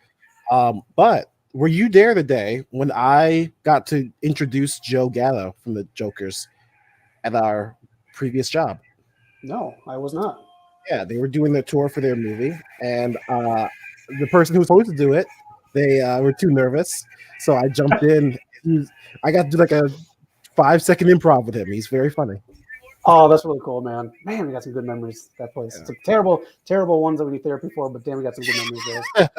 B: Okay. But were you there the day when I got to introduce Joe Gatto from the Jokers at our previous job?
A: No, I was not.
B: Yeah, they were doing their tour for their movie, and the person who was supposed to do it, they were too nervous, so I jumped in. I got to do like a 5-second improv with him. He's very funny.
A: Oh, that's really cool, man. Man, we got some good memories at that place.
B: Yeah.
A: Some terrible ones that we need therapy for, but damn, we got some good memories there.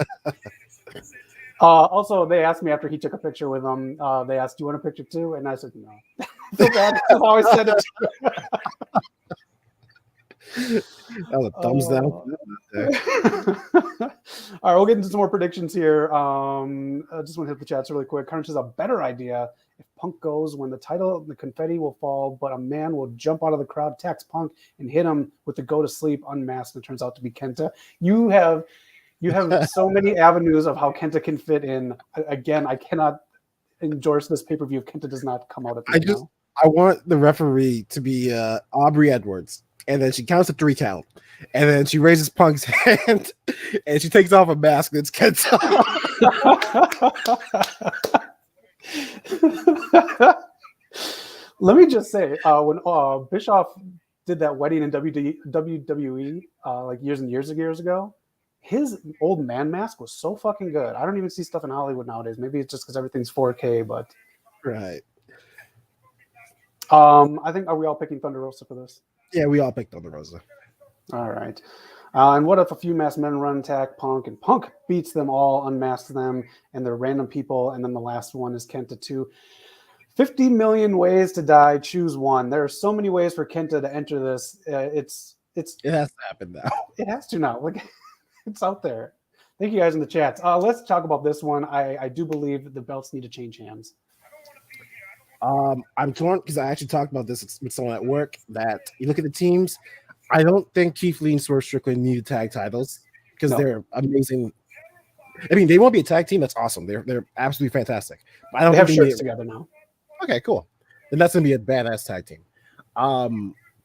A: Also, they asked me after he took a picture with them. They asked, "Do you want a picture too?" And I said, "No." I feel bad. I always said it.
B: That was a thumbs down.
A: All right, we'll get into some more predictions here. I just want to hit the chats really quick. Carnage has a better idea. If Punk goes, when the confetti will fall, but a man will jump out of the crowd, attacks Punk, and hit him with the go to sleep unmasked. And it turns out to be Kenta. You have so many avenues of how Kenta can fit in. Again, I cannot endorse this pay-per-view if Kenta does not come out at the end.
B: I want the referee to be Aubrey Edwards, and then she counts a 3 count, and then she raises Punk's hand, and she takes off a mask, and it's Kenta.
A: Let me just say, when Bischoff did that wedding in WWE like years and years ago, his old man mask was so fucking good. I don't even see stuff in Hollywood nowadays. Maybe it's just because everything's 4K, but
B: right.
A: I think, are we all picking Thunder Rosa for this?
B: Yeah, we all picked Thunder Rosa.
A: All right. And what if a few masked men run attack Punk, and Punk beats them all, unmasks them, and they're random people, and then the last one is Kenta 2. 50 million ways to die, choose one. There are so many ways for Kenta to enter this. It has
B: to happen now.
A: It has to now. Like, it's out there. Thank you guys in the chat. Let's talk about this one. I do believe the belts need to change hands.
B: I'm torn because I actually talked about this with someone at work, that you look at the teams. I don't think Keith Lee and Swerve Strickland need tag titles because they're amazing. I mean, they won't be a tag team. That's awesome. They're absolutely fantastic. But I don't
A: they have
B: think
A: shirts together now.
B: Okay, cool. Then that's gonna be a badass tag team.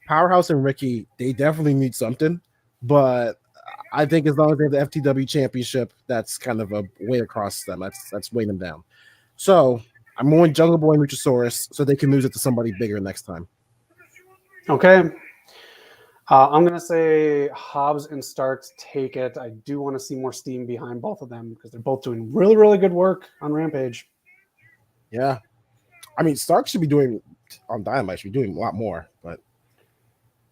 B: Powerhouse and Ricky, they definitely need something, but I think as long as they have the FTW championship, that's kind of a way across them. That's weighing them down. So I'm going Jungle Boy and Luchasaurus so they can lose it to somebody bigger next time.
A: Okay. I'm going to say Hobbs and Starks take it. I do want to see more steam behind both of them because they're both doing really, really good work on Rampage.
B: Yeah. I mean, Starks should be doing on Dynamite, should be doing a lot more, but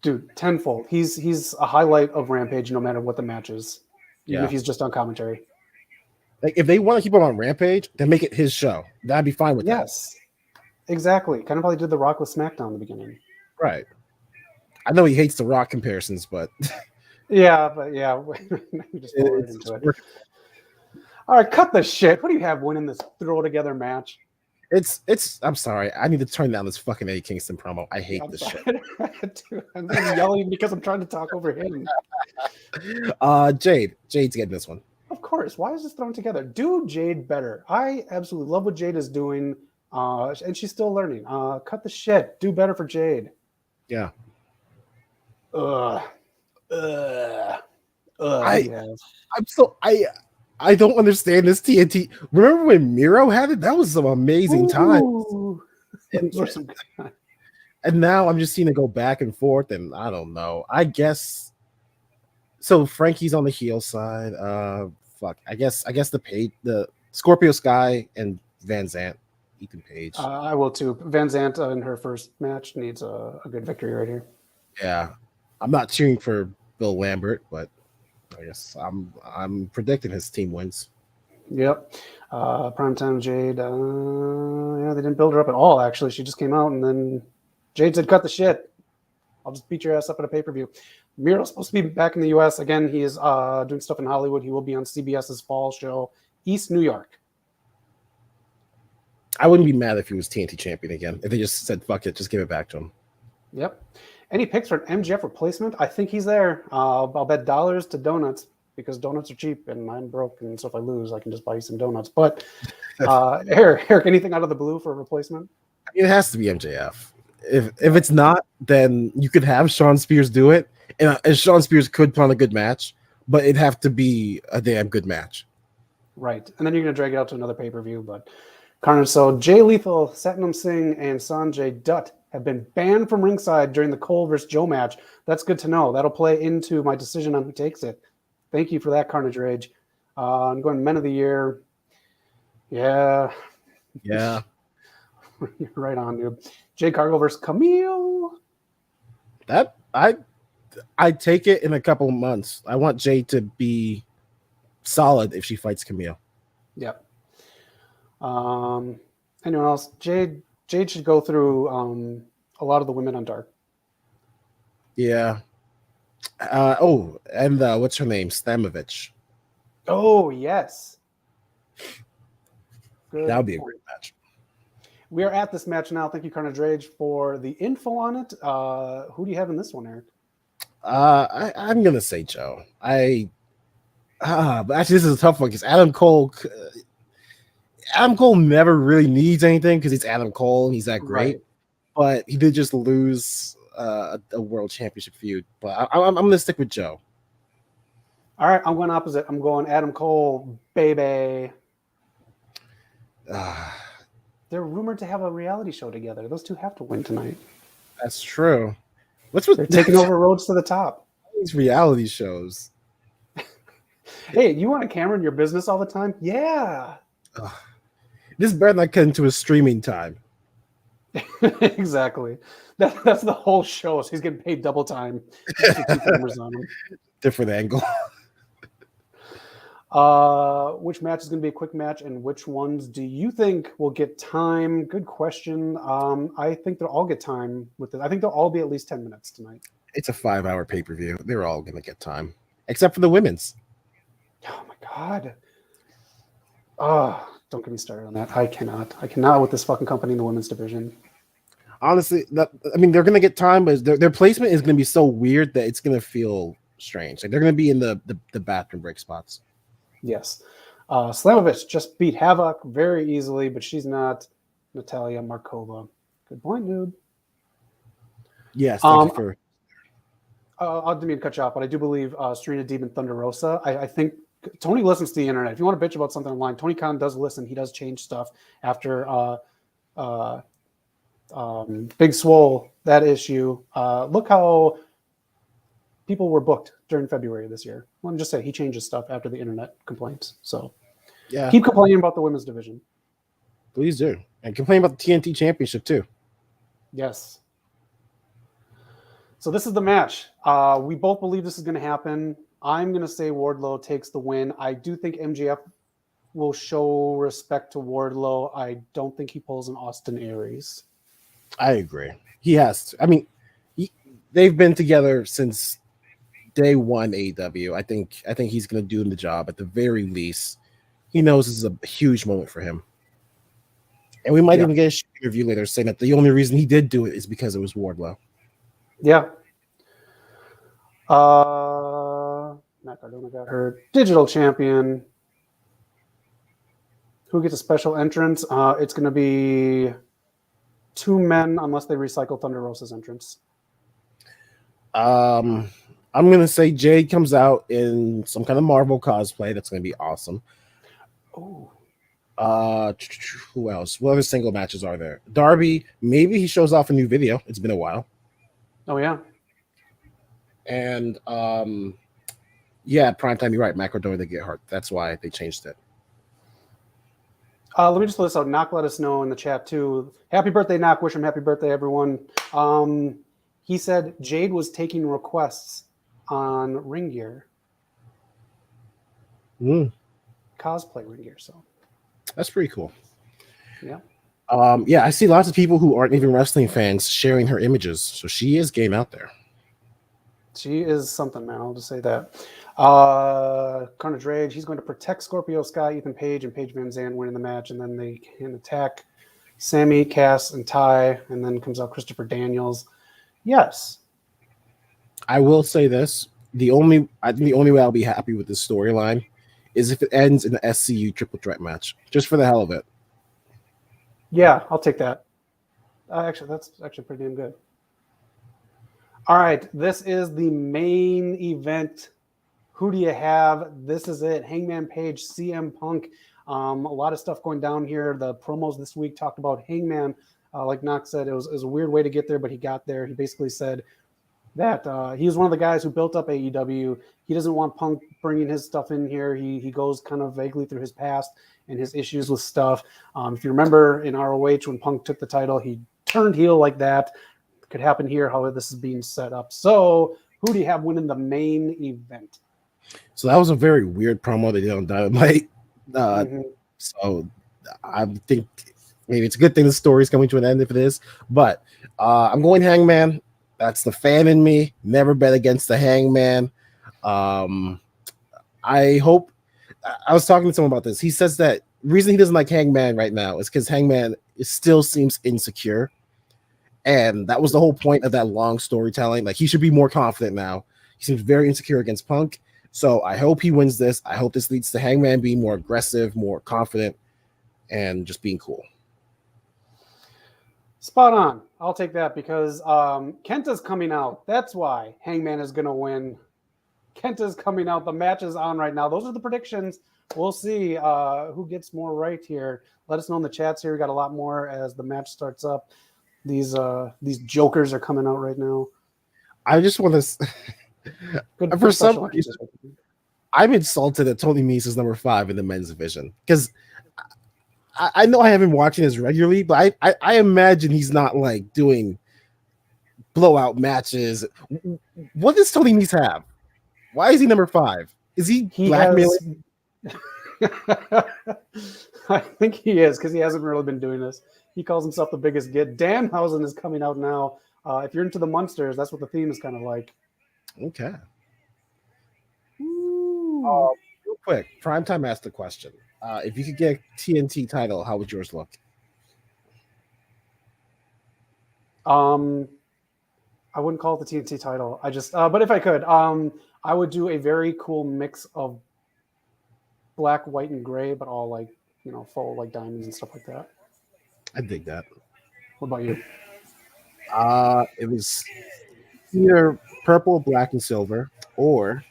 A: dude, tenfold. He's a highlight of Rampage no matter what the match is, even if he's just on commentary.
B: Like, if they want to keep him on Rampage, then make it his show. That'd be fine with that.
A: Yes, exactly. Kind of how they did The Rock with SmackDown in the beginning.
B: Right. I know he hates the Rock comparisons, but
A: we just go right into it. All right, cut the shit. What do you have winning this throw together match?
B: It's. I'm sorry. I need to turn down this fucking Eddie Kingston promo. I hate this shit.
A: Dude, I'm yelling because I'm trying to talk over him.
B: Jade's getting this one.
A: Of course. Why is this thrown together? Do Jade better. I absolutely love what Jade is doing, and she's still learning. Cut the shit. Do better for Jade.
B: Yeah. I don't understand this TNT. Remember when Miro had it? That was some amazing times. And now I'm just seeing it go back and forth, and I don't know. I guess so. Frankie's on the heel side. I guess the Scorpio Sky and Van Zant, Ethan Page.
A: I will too. Van Zant in her first match needs a good victory right here.
B: Yeah, I'm not cheering for Bill Lambert, but I guess I'm predicting his team wins.
A: Yep. Primetime Jade. They didn't build her up at all, actually. She just came out, and then Jade said, cut the shit. I'll just beat your ass up at a pay-per-view. Miro's supposed to be back in the U.S. Again, he is doing stuff in Hollywood. He will be on CBS's fall show, East New York.
B: I wouldn't be mad if he was TNT champion again. If they just said, fuck it, just give it back to him.
A: Yep. Any picks for an MJF replacement? I think he's there. I'll bet dollars to donuts because donuts are cheap and I'm broke. And so if I lose, I can just buy you some donuts. But Eric, anything out of the blue for a replacement?
B: It has to be MJF. If it's not, then you could have Sean Spears do it. And Sean Spears could put on a good match, but it'd have to be a damn good match.
A: Right. And then you're going to drag it out to another pay-per-view. But Carnage, so Jay Lethal, Satnam Singh, and Sanjay Dutt have been banned from ringside during the Cole versus Joe match. That's good to know. That'll play into my decision on who takes it. Thank you for that, Carnage Rage. I'm going Men of the Year. Yeah.
B: Yeah.
A: You're right on, dude. Jay Cargill versus Camille.
B: That I take it in a couple of months. I want Jade to be solid if she fights Camille.
A: Yep. Anyone else? Jade should go through a lot of the women on Dark.
B: Yeah. And what's her name? Stamovich.
A: Oh, yes. Good.
B: That would be a great match.
A: We are at this match now. Thank you, Carnage Rage, for the info on it. Who do you have in this one, Eric?
B: I'm gonna say Joe. But actually, this is a tough one because Adam Cole never really needs anything because it's Adam Cole and he's that great.
A: Right.
B: But he did just lose a world championship feud. But I'm gonna stick with Joe.
A: All right, I'm going opposite. I'm going Adam Cole, baby. They're rumored to have a reality show together. Those two have to win tonight.
B: That's true. They're
A: taking over Roads to the Top.
B: These reality shows.
A: Hey, you want a camera in your business all the time? Yeah.
B: This better not cut into a streaming time.
A: Exactly. That's the whole show. So he's getting paid double time. Just to keep cameras on him.
B: Different angle.
A: Which match is going to be a quick match, and which ones do you think will get time? Good question. I think they'll all get time with it. I think they'll all be at least 10 minutes tonight.
B: It's a 5-hour pay-per-view. They're all going to get time, except for the women's.
A: Oh my god. Oh, don't get me started on that. I cannot with this fucking company in the women's division.
B: Honestly, they're going to get time, but their placement is going to be so weird that it's going to feel strange. Like they're going to be in the bathroom break spots.
A: Yes. Slamovich just beat Havoc very easily, but she's not Natalia Markova. Good point, dude.
B: Yes, thank you for...
A: I didn't mean to cut you off, but I do believe Serena Deeb and Thunder Rosa. I think Tony listens to the internet. If you want to bitch about something online, Tony Khan does listen. He does change stuff after Big Swole, that issue. Look how people were booked during February this year. Let me just say he changes stuff after the internet complaints. So
B: yeah,
A: keep complaining about the women's division.
B: Please do. And complain about the TNT Championship too.
A: Yes. So this is the match. We both believe this is going to happen. I'm going to say Wardlow takes the win. I do think MJF will show respect to Wardlow. I don't think he pulls an Austin Aries.
B: I agree. He has to. They've been together since day one AEW. I think he's going to do the job at the very least. He knows this is a huge moment for him. And we might even get an interview later saying that the only reason he did do it is because it was Wardlow.
A: Yeah. Matt Cardona got hurt. Digital champion. Who gets a special entrance? It's going to be 2 men unless they recycle Thunder Rosa's entrance.
B: I'm going to say Jade comes out in some kind of Marvel cosplay. That's going to be awesome.
A: Oh.
B: Who else? What other single matches are there? Darby, maybe he shows off a new video. It's been a while.
A: Oh, yeah.
B: And, Primetime, you're right. Matt Cardona, they get hurt. That's why they changed it.
A: Let me just let this out. Knock let us know in the chat, too. Happy birthday, Knock. Wish him happy birthday, everyone. He said Jade was taking requests on ring gear. Cosplay ring gear, so.
B: That's pretty cool.
A: Yeah.
B: I see lots of people who aren't even wrestling fans sharing her images. So she is game out there.
A: She is something, man. I'll just say that. Carnage Rage, he's going to protect Scorpio Sky, Ethan Page, and Paige Van Zandt winning the match, and then they can attack Sammy, Cass, and Ty, and then comes out Christopher Daniels. Yes.
B: I will say this. The only way I'll be happy with this storyline is if it ends in the SCU triple threat match, just for the hell of it.
A: Yeah, I'll take that. That's actually pretty damn good. All right, this is the main event. Who do you have? This is it. Hangman Page, CM Punk. A lot of stuff going down here. The promos this week talked about Hangman. Like Knox said, it was a weird way to get there, but he got there. He basically said that he was one of the guys who built up AEW. He doesn't want Punk bringing his stuff in here. He goes kind of vaguely through his past and his issues with stuff. If you remember in ROH when Punk took the title, he turned heel like that. could happen here, how this is being set up. So, who do you have winning the main event?
B: So that was a very weird promo they did on Dynamite.
A: Mm-hmm.
B: So I think maybe it's a good thing the story's coming to an end if it is. But I'm going Hangman. That's the fan in me. Never bet against the Hangman. I hope. I was talking to someone about this. He says that reason he doesn't like Hangman right now is because Hangman still seems insecure. And that was the whole point of that long storytelling. Like, he should be more confident now. He seems very insecure against Punk. So I hope he wins this. I hope this leads to Hangman being more aggressive, more confident, and just being cool.
A: Spot on. I'll take that because Kenta's coming out. That's why Hangman is going to win. Kenta's coming out. The match is on right now. Those are the predictions. We'll see who gets more right here. Let us know in the chats here. We got a lot more as the match starts up. These jokers are coming out right now.
B: I just want to.
A: Good
B: For some reason, I'm insulted that Tony Nese is number 5 in the men's division because I know I haven't been watching this regularly, but I imagine he's not like doing blowout matches. What does Tony Nese have? Why is he number 5? Is he blackmailing?
A: I think he is because he hasn't really been doing this. He calls himself the biggest get. Danhausen is coming out now. If you're into the Munsters, that's what the theme is kind of like.
B: Okay. Real quick, Primetime asked the question. If you could get a TNT title, how would yours look?
A: I wouldn't call it the TNT title. I just, but if I could, I would do a very cool mix of black, white, and gray, but all like, full like diamonds and stuff like that.
B: I dig that.
A: What about you?
B: It was either purple, black, and silver, or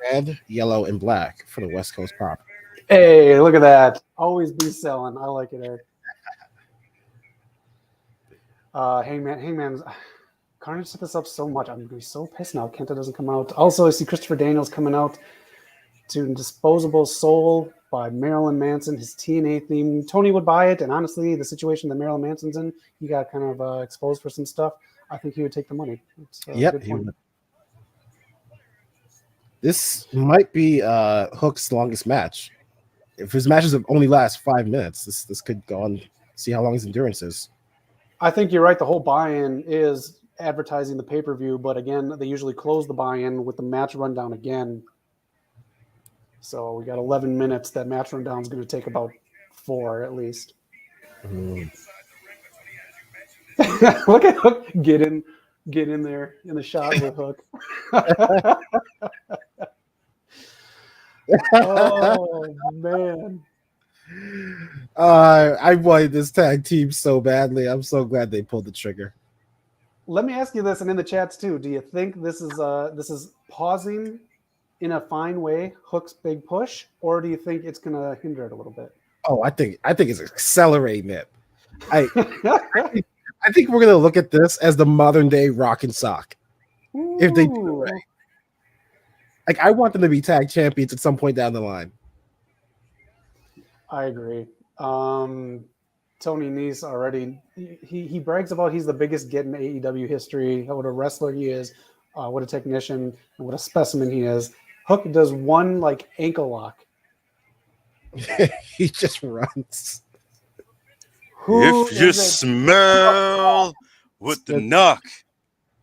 B: red, yellow, and black for the West Coast Pop.
A: Hey, look at that. Always be selling. I like it, Eric. Hangman's Carnage set this up so much. I'm going to be so pissed now. Kenta doesn't come out. Also, I see Christopher Daniels coming out to Disposable Soul by Marilyn Manson, his TNA theme. Tony would buy it, and honestly, the situation that Marilyn Manson's in, he got kind of exposed for some stuff. I think he would take the money.
B: Yep. He would. This might be Hook's longest match. If his matches only last 5 minutes, this could go on. See how long his endurance is.
A: I think you're right. The whole buy-in is advertising the pay-per-view, but again, they usually close the buy-in with the match rundown again. So we got 11 minutes. That match rundown is going to take about 4 at least. Look at Hook get in there in the shot with Hook. Oh man.
B: I wanted this tag team so badly. I'm so glad they pulled the trigger.
A: Let me ask you this, and in the chats too. Do you think this is pausing in a fine way Hook's big push, or do you think it's going to hinder it a little bit?
B: Oh, I think it's accelerating it. I think we're gonna look at this as the modern day Rock and Sock. Ooh. If they do it right. Like, I want them to be tag champions at some point down the line.
A: I agree. Tony Nese already he brags about he's the biggest get in AEW history. What a wrestler he is, what a technician, and what a specimen he is. Hook does one like ankle lock.
B: He just runs.
C: If you smell what the knock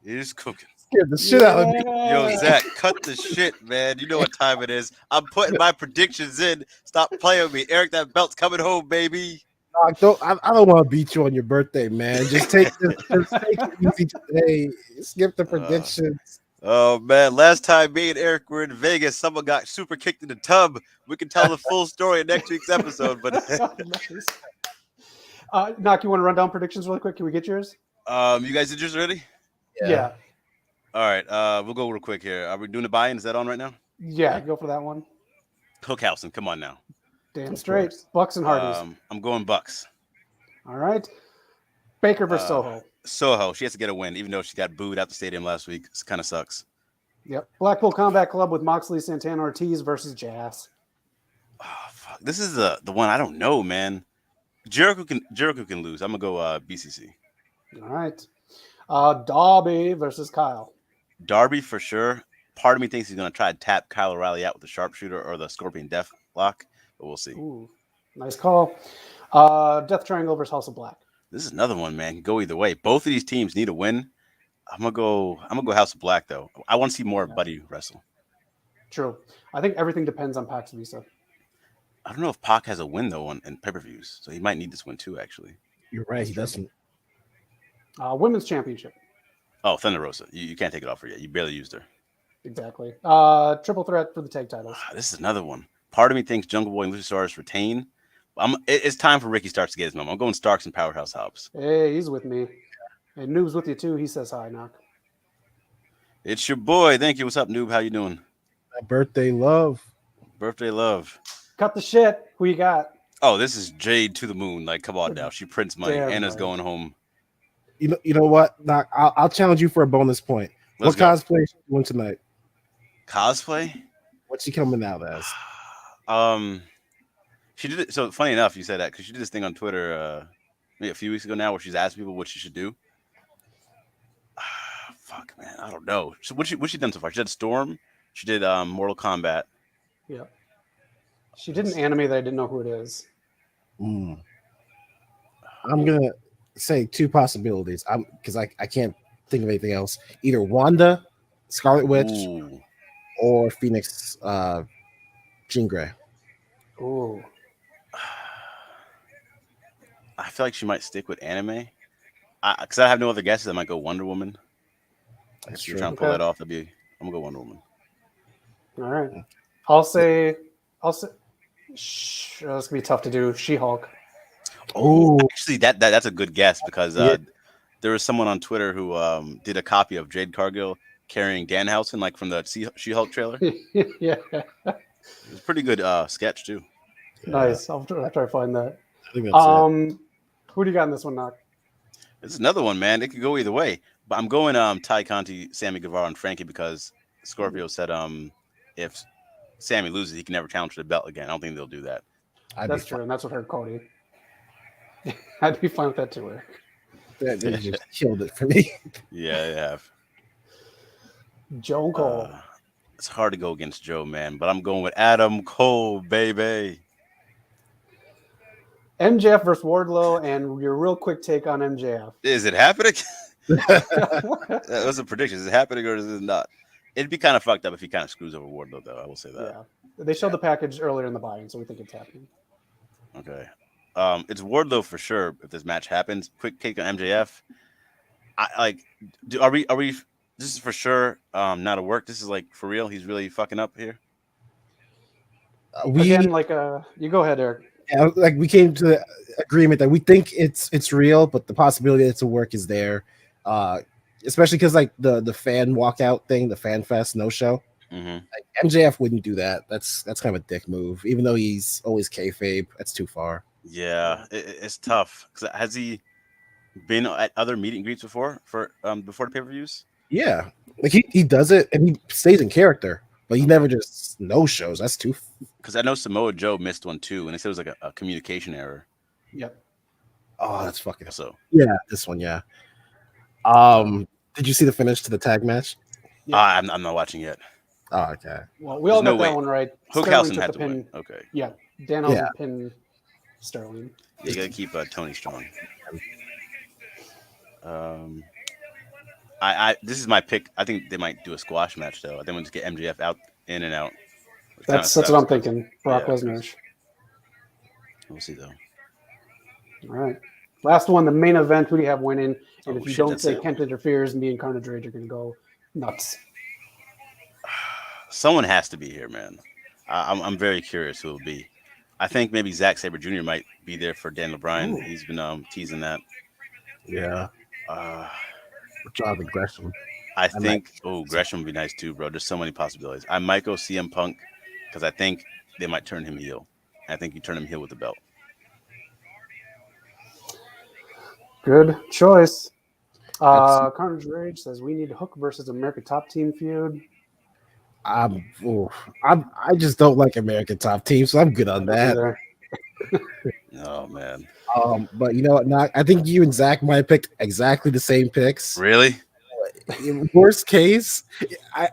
C: is cooking.
B: Scared the shit out of me.
C: Yo, Zach, cut the shit, man. You know what time it is. I'm putting my predictions in. Stop playing with me. Eric, that belt's coming home, baby.
B: I don't want to beat you on your birthday, man. Just take it easy today. Skip the predictions.
C: Oh, man. Last time me and Eric were in Vegas, someone got super kicked in the tub. We can tell the full story in next week's episode. But
A: nice. Knock, you want to run down predictions really quick? Can we get yours?
C: You guys did yours already?
A: Yeah.
C: All right. We'll go real quick here. Are we doing the buy-in? Is that on right now?
A: Yeah, go for that one.
C: Hookhausen, come on now.
A: Damn straight. Bucks and Hardys.
C: I'm going Bucks.
A: All right. Baker versus Soho.
C: Soho. She has to get a win, even though she got booed out the stadium last week. It kind of sucks.
A: Yep. Blackpool Combat Club with Moxley, Santana Ortiz versus Jazz.
C: Oh, fuck. This is the one I don't know, man. Jericho can lose. I'm gonna go BCC.
A: All right. Darby versus Kyle.
C: Darby for sure. Part of me thinks he's going to try to tap Kyle O'Reilly out with the sharpshooter or the Scorpion Death Lock, but we'll see.
A: Ooh, nice call. Death Triangle versus House of Black.
C: This is another one, man. Can go either way. Both of these teams need a win. I'm gonna go House of Black though. I want to see more of Buddy wrestle.
A: True. I think everything depends on Pac's visa.
C: I don't know if Pac has a win though in pay-per-views, so he might need this win too. Actually,
B: You're right. He doesn't.
A: Women's Championship.
C: oh, Thunder Rosa, you can't take it off her yet. You barely used her.
A: Exactly. Triple threat for the tag titles.
C: This is another one. Part of me thinks Jungle Boy and Luchasaurus retain. It's time for Ricky Starks to get his moment. I'm going Starks and Powerhouse Hobbs.
A: Hey, he's with me. And Noob's with you too. He says hi, Knock.
C: It's your boy. Thank you. What's up, Noob? How you doing?
B: My birthday love.
C: Birthday love.
A: Cut the shit. Who you got?
C: Oh, this is Jade to the moon. Like, come on now. She prints money.
A: Damn
C: Anna's
A: right.
C: going home.
B: You know what, Doc? I'll challenge you for a bonus point.
C: Let's
B: what
C: go.
B: cosplay is she doing tonight?
C: Cosplay?
B: What's she coming out as?
C: She did it. So funny enough, you said that because she did this thing on Twitter maybe a few weeks ago now, where she's asked people what she should do. Fuck, man, I don't know. So what's she done so far? She did Storm. She did Mortal Kombat.
A: Yeah. She did an anime that I didn't know who it is.
B: I'm gonna say two possibilities. Because I can't think of anything else. Either Wanda, Scarlet Witch,
C: Ooh.
B: or Phoenix, Jean Grey.
A: Ooh.
C: I feel like she might stick with anime. Because I have no other guesses. I might go Wonder Woman.
B: That's
C: If you're
B: true.
C: trying to pull that off, I'm gonna go Wonder Woman.
A: All right. I'll say. That's gonna be tough to do. She-Hulk.
B: Oh,
C: Actually, that's a good guess because
B: Yeah.
C: there was someone on Twitter who did a copy of Jade Cargill carrying Danhausen, like from the She-Hulk trailer. It
A: Yeah.
C: was a pretty good sketch too.
A: Nice. I'll try to find that.
B: I think that's
A: Who do you got in this one, Knock?
C: This is another one, man. It could go either way. But I'm going Ty Conti, Sammy Guevara, and Frankie because Scorpio said if Sammy loses, he can never challenge for the belt again. I don't think they'll do that.
A: That's true, and that's what hurt Cody. I'd be fine with that too, Eric.
B: They just killed it for me.
C: Yeah, they have.
A: Joe Cole.
C: It's hard to go against Joe, man, but I'm going with Adam Cole, baby.
A: MJF versus Wardlow, and your real quick take on MJF.
C: Is it happening? That was a prediction. Is it happening or is it not? It'd be kind of fucked up if he kind of screws over Wardlow, though. I will say that.
A: Yeah, they showed the package earlier in the buy-in, so we think it's happening.
C: Okay. It's Wardlow for sure if this match happens. Quick take on MJF. Are we this is for sure not a work. This is like for real. He's really fucking up here.
A: Again, you go ahead, Eric.
B: Like we came to the agreement that we think it's real, but the possibility that it's a work is there. Especially because like the fan walkout thing, the fan fest no show.
C: Mm-hmm.
B: Like, MJF wouldn't do that. That's kind of a dick move. Even though he's always kayfabe, that's too far.
C: Yeah, it's tough. Has he been at other meet and greets before before the pay-per-views?
B: Yeah, like he does it and he stays in character, but he never just no shows. That's too.
C: Because I know Samoa Joe missed one too, and they said it was like a communication error.
A: Yep.
B: Oh, that's fucking.
C: So
B: Yeah, this one. Yeah. Did you see the finish to the tag match?
A: Yeah.
C: I'm not watching yet.
B: Oh, okay.
A: Well, we all
C: There's
A: got
C: no
A: that
C: way.
A: one right.
C: Hookhausen
A: Sterling
C: had
A: took
C: to
A: the
C: win.
A: pin.
C: Okay.
A: Yeah, Danhausen
B: Yeah.
A: pinned Sterling.
C: You gotta keep Tony strong. This is my pick. I think they might do a squash match though. I think we'll just get MJF out, in and out.
A: That's what I'm thinking. Brock
C: Yeah.
A: Lesnar.
C: We'll see though.
A: All right. Last one, the main event. Who do you have winning? And
C: Oh,
A: if you
C: shit,
A: don't
C: that's
A: say
C: it.
A: Kent interferes, me and Carnage Rage are going to go nuts.
C: Someone has to be here, man. I'm very curious who it'll be. I think maybe Zack Sabre Jr. might be there for Dan O'Brien.
A: Ooh.
C: He's been teasing that.
B: Yeah. Jonathan Gresham.
C: I think Gresham would be nice too, bro. There's so many possibilities. I might go CM Punk because I think they might turn him heel. I think you turn him heel with the belt.
A: Good choice. Carnage Rage says we need Hook versus America Top Team feud.
B: I just don't like American Top Team, so I'm good on that.
A: Either.
C: Oh man,
B: But you know what? Not, I think you and Zach might pick exactly the same picks.
C: really?
B: In worst case,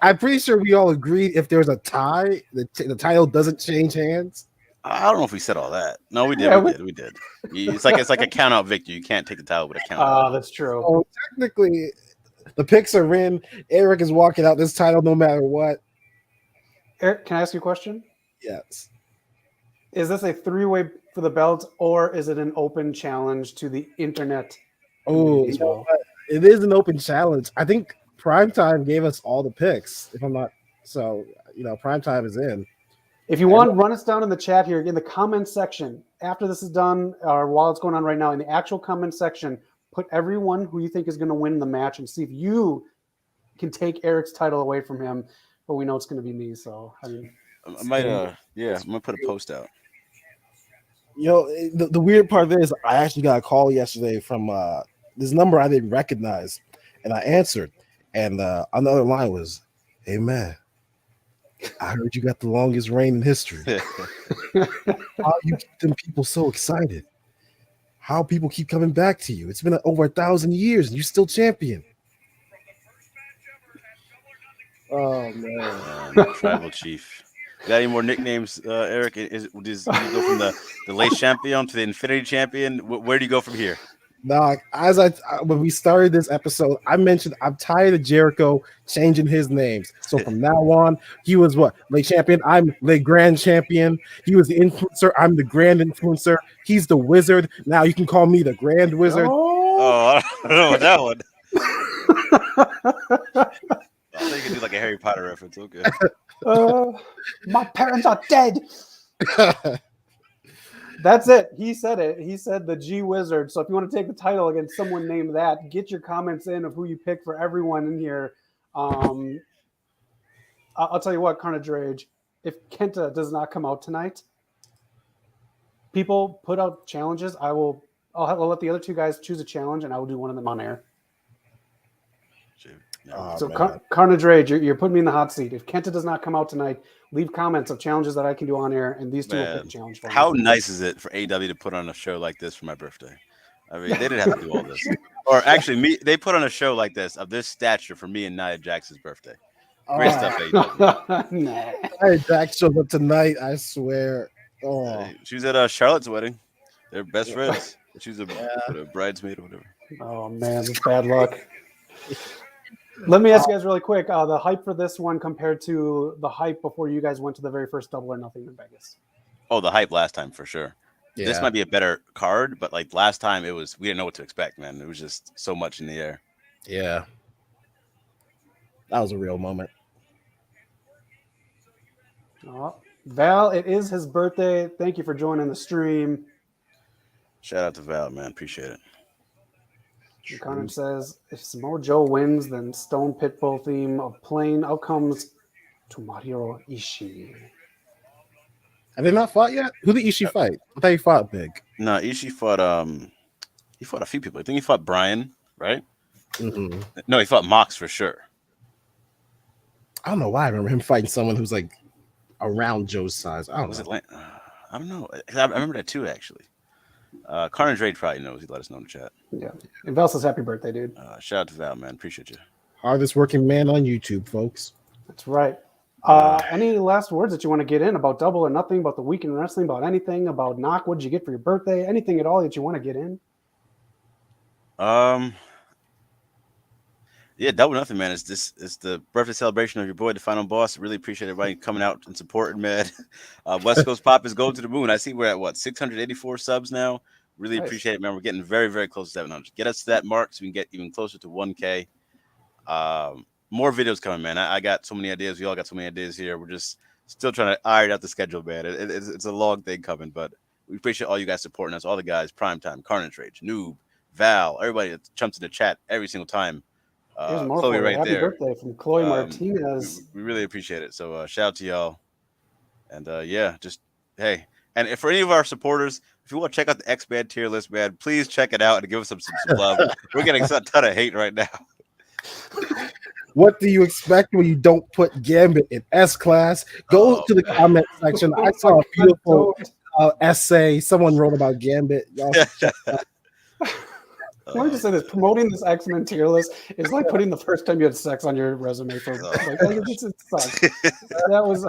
B: I'm pretty sure we all agreed if there's a tie, the title doesn't change hands.
C: I don't know if we said all that. No, we did.
A: Yeah,
C: We did. It's like a count out victory. You can't take the title with a count out.
A: That's true.
B: So technically, the picks are in. Eric is walking out this title no matter what.
A: Eric, can I ask you a question?
B: Yes.
A: Is this a 3-way for the belt, or is it an open challenge to the internet?
B: Oh, you know what? It is an open challenge. I think Primetime gave us all the picks. If I'm not, so you know, Primetime is in.
A: If you want, run us down in the chat here in the comment section. After this is done, or while it's going on right now, in the actual comment section, put everyone who you think is going to win the match and see if you can take Eric's title away from him. But we know it's going to be me, so I mean,
C: I might, I'm gonna put a post out.
B: You know, the weird part is I actually got a call yesterday from this number I didn't recognize, and I answered, and on the other line was, "Hey man, I heard you got the longest reign in history. How you keep them people so excited? How people keep coming back to you? It's been over 1,000 years, and you're still champion." Oh man,
C: Tribal Chief. Got any more nicknames, Eric? Does you go from the late champion to the Infinity Champion? Where do you go from here?
B: No, as when we started this episode, I mentioned I'm tired of Jericho changing his names. So from now on, he was what? Late champion. I'm the grand champion. He was the influencer. I'm the grand influencer. He's the wizard. Now you can call me the grand wizard.
C: Oh, I don't know what that one. I think you can do like a Harry Potter reference. Okay.
A: My parents are dead. That's it. He said it. He said the G Wizard. So if you want to take the title against someone named that, get your comments in of who you pick for everyone in here. I'll tell you what, Carnage Rage, if Kenta does not come out tonight, people put out challenges. I'll let the other two guys choose a challenge, and I will do one of them on air. So Carnage Rage, you're putting me in the hot seat. If Kenta does not come out tonight, leave comments of challenges that I can do on air, and these two will pick a challenge for me.
C: How nice is it for AEW to put on a show like this for my birthday? I mean, they didn't have to do all this. Or actually, they put on a show like this of this stature for me and Nia Jax's birthday. Great stuff, AEW.
B: Nia Jax shows up tonight, I swear. Oh,
C: she was at Charlotte's wedding. They're best friends. She's a bridesmaid or whatever.
A: Oh man, it's bad luck. Let me ask you guys really quick, the hype for this one compared to the hype before you guys went to the very first Double or Nothing in Vegas.
C: Oh, the hype last time for sure. Yeah. This might be a better card, but like last time we didn't know what to expect, man. It was just so much in the air.
B: Yeah. That was a real moment.
A: Val, it is his birthday. Thank you for joining the stream.
C: Shout out to Val, man. Appreciate it.
A: Conan says, if Samoa Joe wins, then Stone Pitbull theme of plain outcomes to Tomohiro Ishii.
B: Have they not fought yet? Who did Ishii fight? I thought he fought big.
C: No, Ishii fought he fought a few people. I think he fought Brian, right?
B: Mm-hmm.
C: No, he fought Mox for sure.
B: I don't know why I remember him fighting someone who's like around Joe's size. I don't know.
C: I don't know. I remember that too, actually. Carnage Raid probably knows. He let us know in the chat.
A: Yeah. And Val says happy birthday, dude.
C: Shout out to Val, man. Appreciate you.
B: Hardest working man on YouTube, folks.
A: That's right. Any last words that you want to get in about Double or Nothing, about the week in wrestling, about anything, about Knock? What did you get for your birthday? Anything at all that you want to get in?
C: Yeah, Double or Nothing, man. It's the birthday celebration of your boy, the Final Boss. Really appreciate everybody coming out and supporting, man. West Coast Pop is going to the moon. I see we're at 684 subs now. Really appreciate it, man. We're getting very, very close to 700. Get us to that mark so we can get even closer to 1K. More videos coming, man. I got so many ideas. We all got so many ideas here. We're just still trying to iron out the schedule, man. It's a long thing coming, but we appreciate all you guys supporting us. All the guys, Primetime, Carnage Rage, Noob, Val, everybody that jumps in the chat every single time. Chloe right
A: Happy
C: there.
A: Birthday from Chloe Martinez.
C: We really appreciate it. So shout out to y'all. And just hey. And if for any of our supporters, if you want to check out the X-Band tier list, man, please check it out and give us some love. We're getting a ton of hate right now.
B: What do you expect when you don't put Gambit in S class? Go to the comment section. I saw a beautiful essay someone wrote about Gambit. Y'all should check that
A: Let me just say this: promoting this X-Men tier list is like putting the first time you had sex on your resume. For like it sucks. That was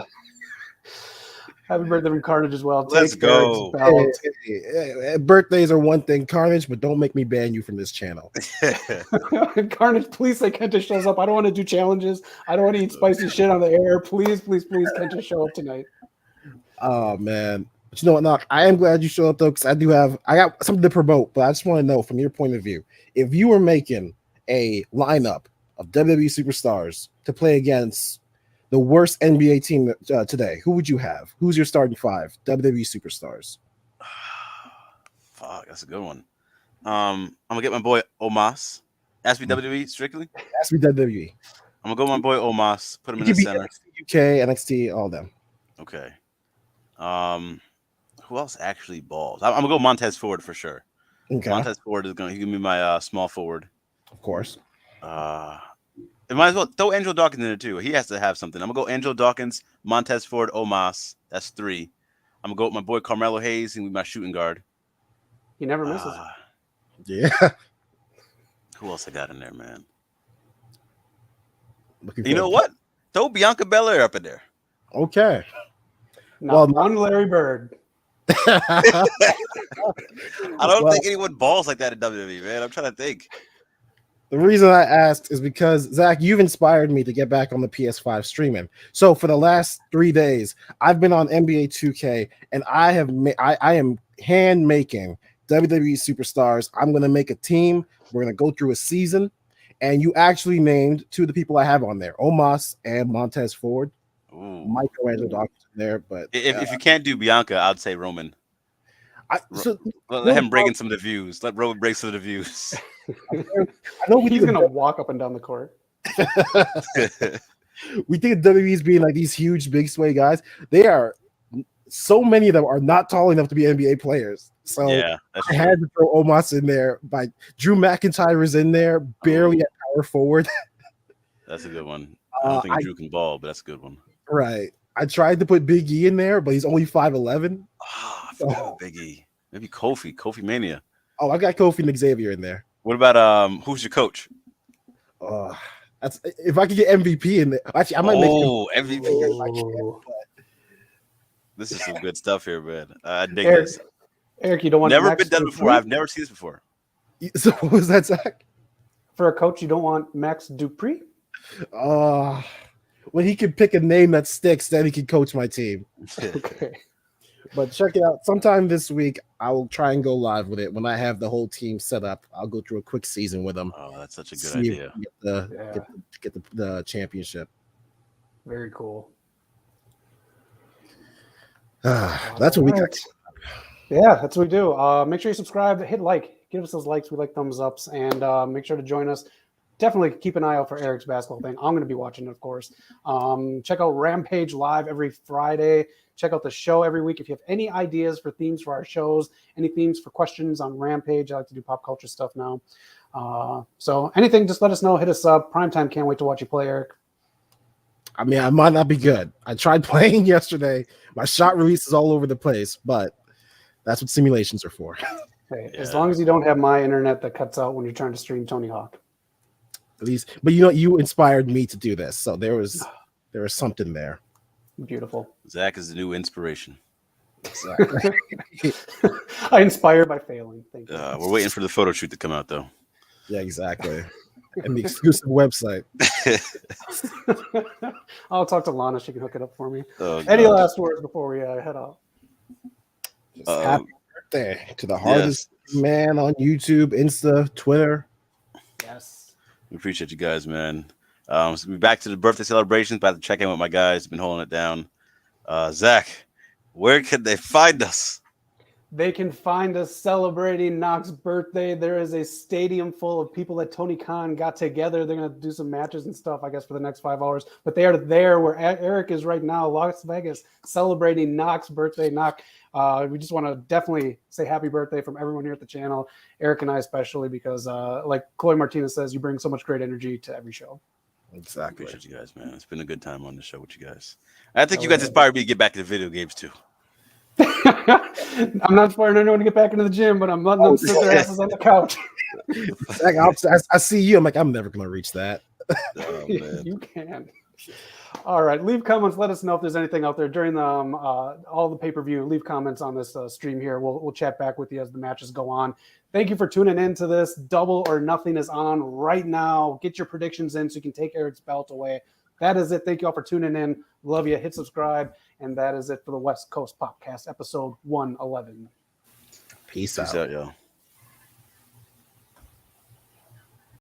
A: happy birthday from Carnage as well.
C: Let's
A: Take
C: go.
A: Eric's belt.
B: Hey, birthdays are one thing, Carnage, but don't make me ban you from this channel.
A: Carnage, please say Kenta shows up. I don't want to do challenges. I don't want to eat spicy shit on the air. Please, please, please, Kenta show up tonight.
B: Oh man. But you know what, Knock? I am glad you showed up though, because I got something to promote, but I just want to know from your point of view, if you were making a lineup of WWE superstars to play against the worst NBA team today, who would you have? Who's your starting 5 WWE superstars?
C: Fuck, that's a good one. I'm gonna get my boy Omos. Has to be WWE strictly.
B: Has to be WWE.
C: I'm gonna go with my boy Omos. Put him
B: It
C: in the
B: could be
C: center.
B: NXT UK, NXT, all them.
C: Okay. Who else actually balls? I'm gonna go Montez Ford for sure.
B: Okay.
C: Montez Ford is gonna be my small forward.
B: Of course.
C: It might as well throw Angelo Dawkins in there too. He has to have something. I'm gonna go Angelo Dawkins, Montez Ford, Omos. That's 3. I'm gonna go with my boy Carmelo Hayes and with my shooting guard.
A: He never misses.
B: Yeah.
C: Who else I got in there, man?
B: Looking
C: You know
B: forward.
C: what? Throw Bianca Belair up in there.
B: Okay.
A: Not one Larry Bird.
C: I don't think anyone balls like that in WWE, man. I'm trying to think.
B: The reason I asked is because, Zach, you've inspired me to get back on the PS5 streaming. So for the last 3 days, I've been on NBA 2K, and I am hand making WWE superstars. I'm going to make a team. We're going to go through a season, and you actually named 2 of the people I have on there, Omos and Montez Ford.
C: Ooh.
B: Michelangelo Dawkins in there, but
C: If you can't do Bianca, I'd say Roman. Let him break in some of the views. Let Roman break some of the views.
B: I know
A: He's gonna walk up and down the court.
B: We think of WWE's being like these huge, big sway guys. They are, so many of them are not tall enough to be NBA players. So
C: yeah,
B: I had to throw Omos in there. Like Drew McIntyre is in there, barely at power forward.
C: That's a good one. I don't think Drew can ball, but that's a good one.
B: Right. I tried to put Big E in there, but he's only 5'11".
C: I forgot about Big E. Maybe Kofi Mania.
B: Oh, I got Kofi and Xavier in there.
C: What about who's your coach?
B: That's if I could get MVP in there. Actually, I might make
C: MVP. This is some good stuff here, man. I dig this.
A: Eric, you don't want
C: never
A: Max
C: been done
A: Dupree?
C: before. I've never seen this before.
B: So what was that, Zach?
A: For a coach, you don't want Max Dupree?
B: When he can pick a name that sticks, then he can coach my team.
A: Okay.
B: But check it out. Sometime this week, I will try and go live with it. When I have the whole team set up, I'll go through a quick season with them.
C: Oh, that's such a good idea.
B: Get the championship.
A: Very cool.
B: That's what we got.
A: Yeah, that's what we do. Make sure you subscribe, hit like, give us those likes. We like thumbs ups, and make sure to join us. Definitely keep an eye out for Eric's basketball thing. I'm going to be watching it, of course. Check out Rampage Live every Friday. Check out the show every week. If you have any ideas for themes for our shows, any themes for questions on Rampage, I like to do pop culture stuff now. So anything, just let us know. Hit us up. Primetime, can't wait to watch you play, Eric.
B: I mean, I might not be good. I tried playing yesterday. My shot release is all over the place, but that's what simulations are for.
A: Hey, as long as you don't have my internet that cuts out when you're trying to stream Tony Hawk.
B: At least, but you inspired me to do this, so there was something there.
A: Beautiful.
C: Zach is the new inspiration.
B: Exactly.
A: I inspired by failing. Thank you.
C: We're waiting for the photo shoot to come out, though.
B: Yeah, exactly. And the exclusive website.
A: I'll talk to Lana. She can hook it up for me.
C: Any
A: last words before we head out?
B: Just happy birthday to the hardest man on YouTube, Insta, Twitter.
A: Yes.
C: We appreciate you guys, man. So we're back to the birthday celebrations. About to check in with my guys. Been holding it down. Zach, where can they find us?
A: They can find us celebrating Knox's birthday. There is a stadium full of people that Tony Khan got together. They're going to do some matches and stuff, I guess, for the next 5 hours. But they are there where Eric is right now, Las Vegas, celebrating Knox's birthday. Knox, we just want to definitely say happy birthday from everyone here at the channel, Eric and I especially, because like Chloe Martinez says, you bring so much great energy to every show.
B: Exactly.
C: Appreciate you guys, man. It's been a good time on the show with you guys. I think you guys inspired me to get back into video games too.
A: I'm not inspiring anyone to get back into the gym, but I'm letting them sit their asses on the couch.
B: Zach, I see you. I'm like, I'm never gonna reach that.
C: Oh, man.
A: You can. All right, leave comments. Let us know if there's anything out there during the all the pay-per-view. Leave comments on this stream here. We'll chat back with you as the matches go on. Thank you for tuning in to this. Double or Nothing is on right now. Get your predictions in so you can take Eric's belt away. That is it. Thank you all for tuning in. Love you. Hit subscribe. And that is it for the West Coast POPCast, episode 111.
B: Peace
C: Peace out, y'all.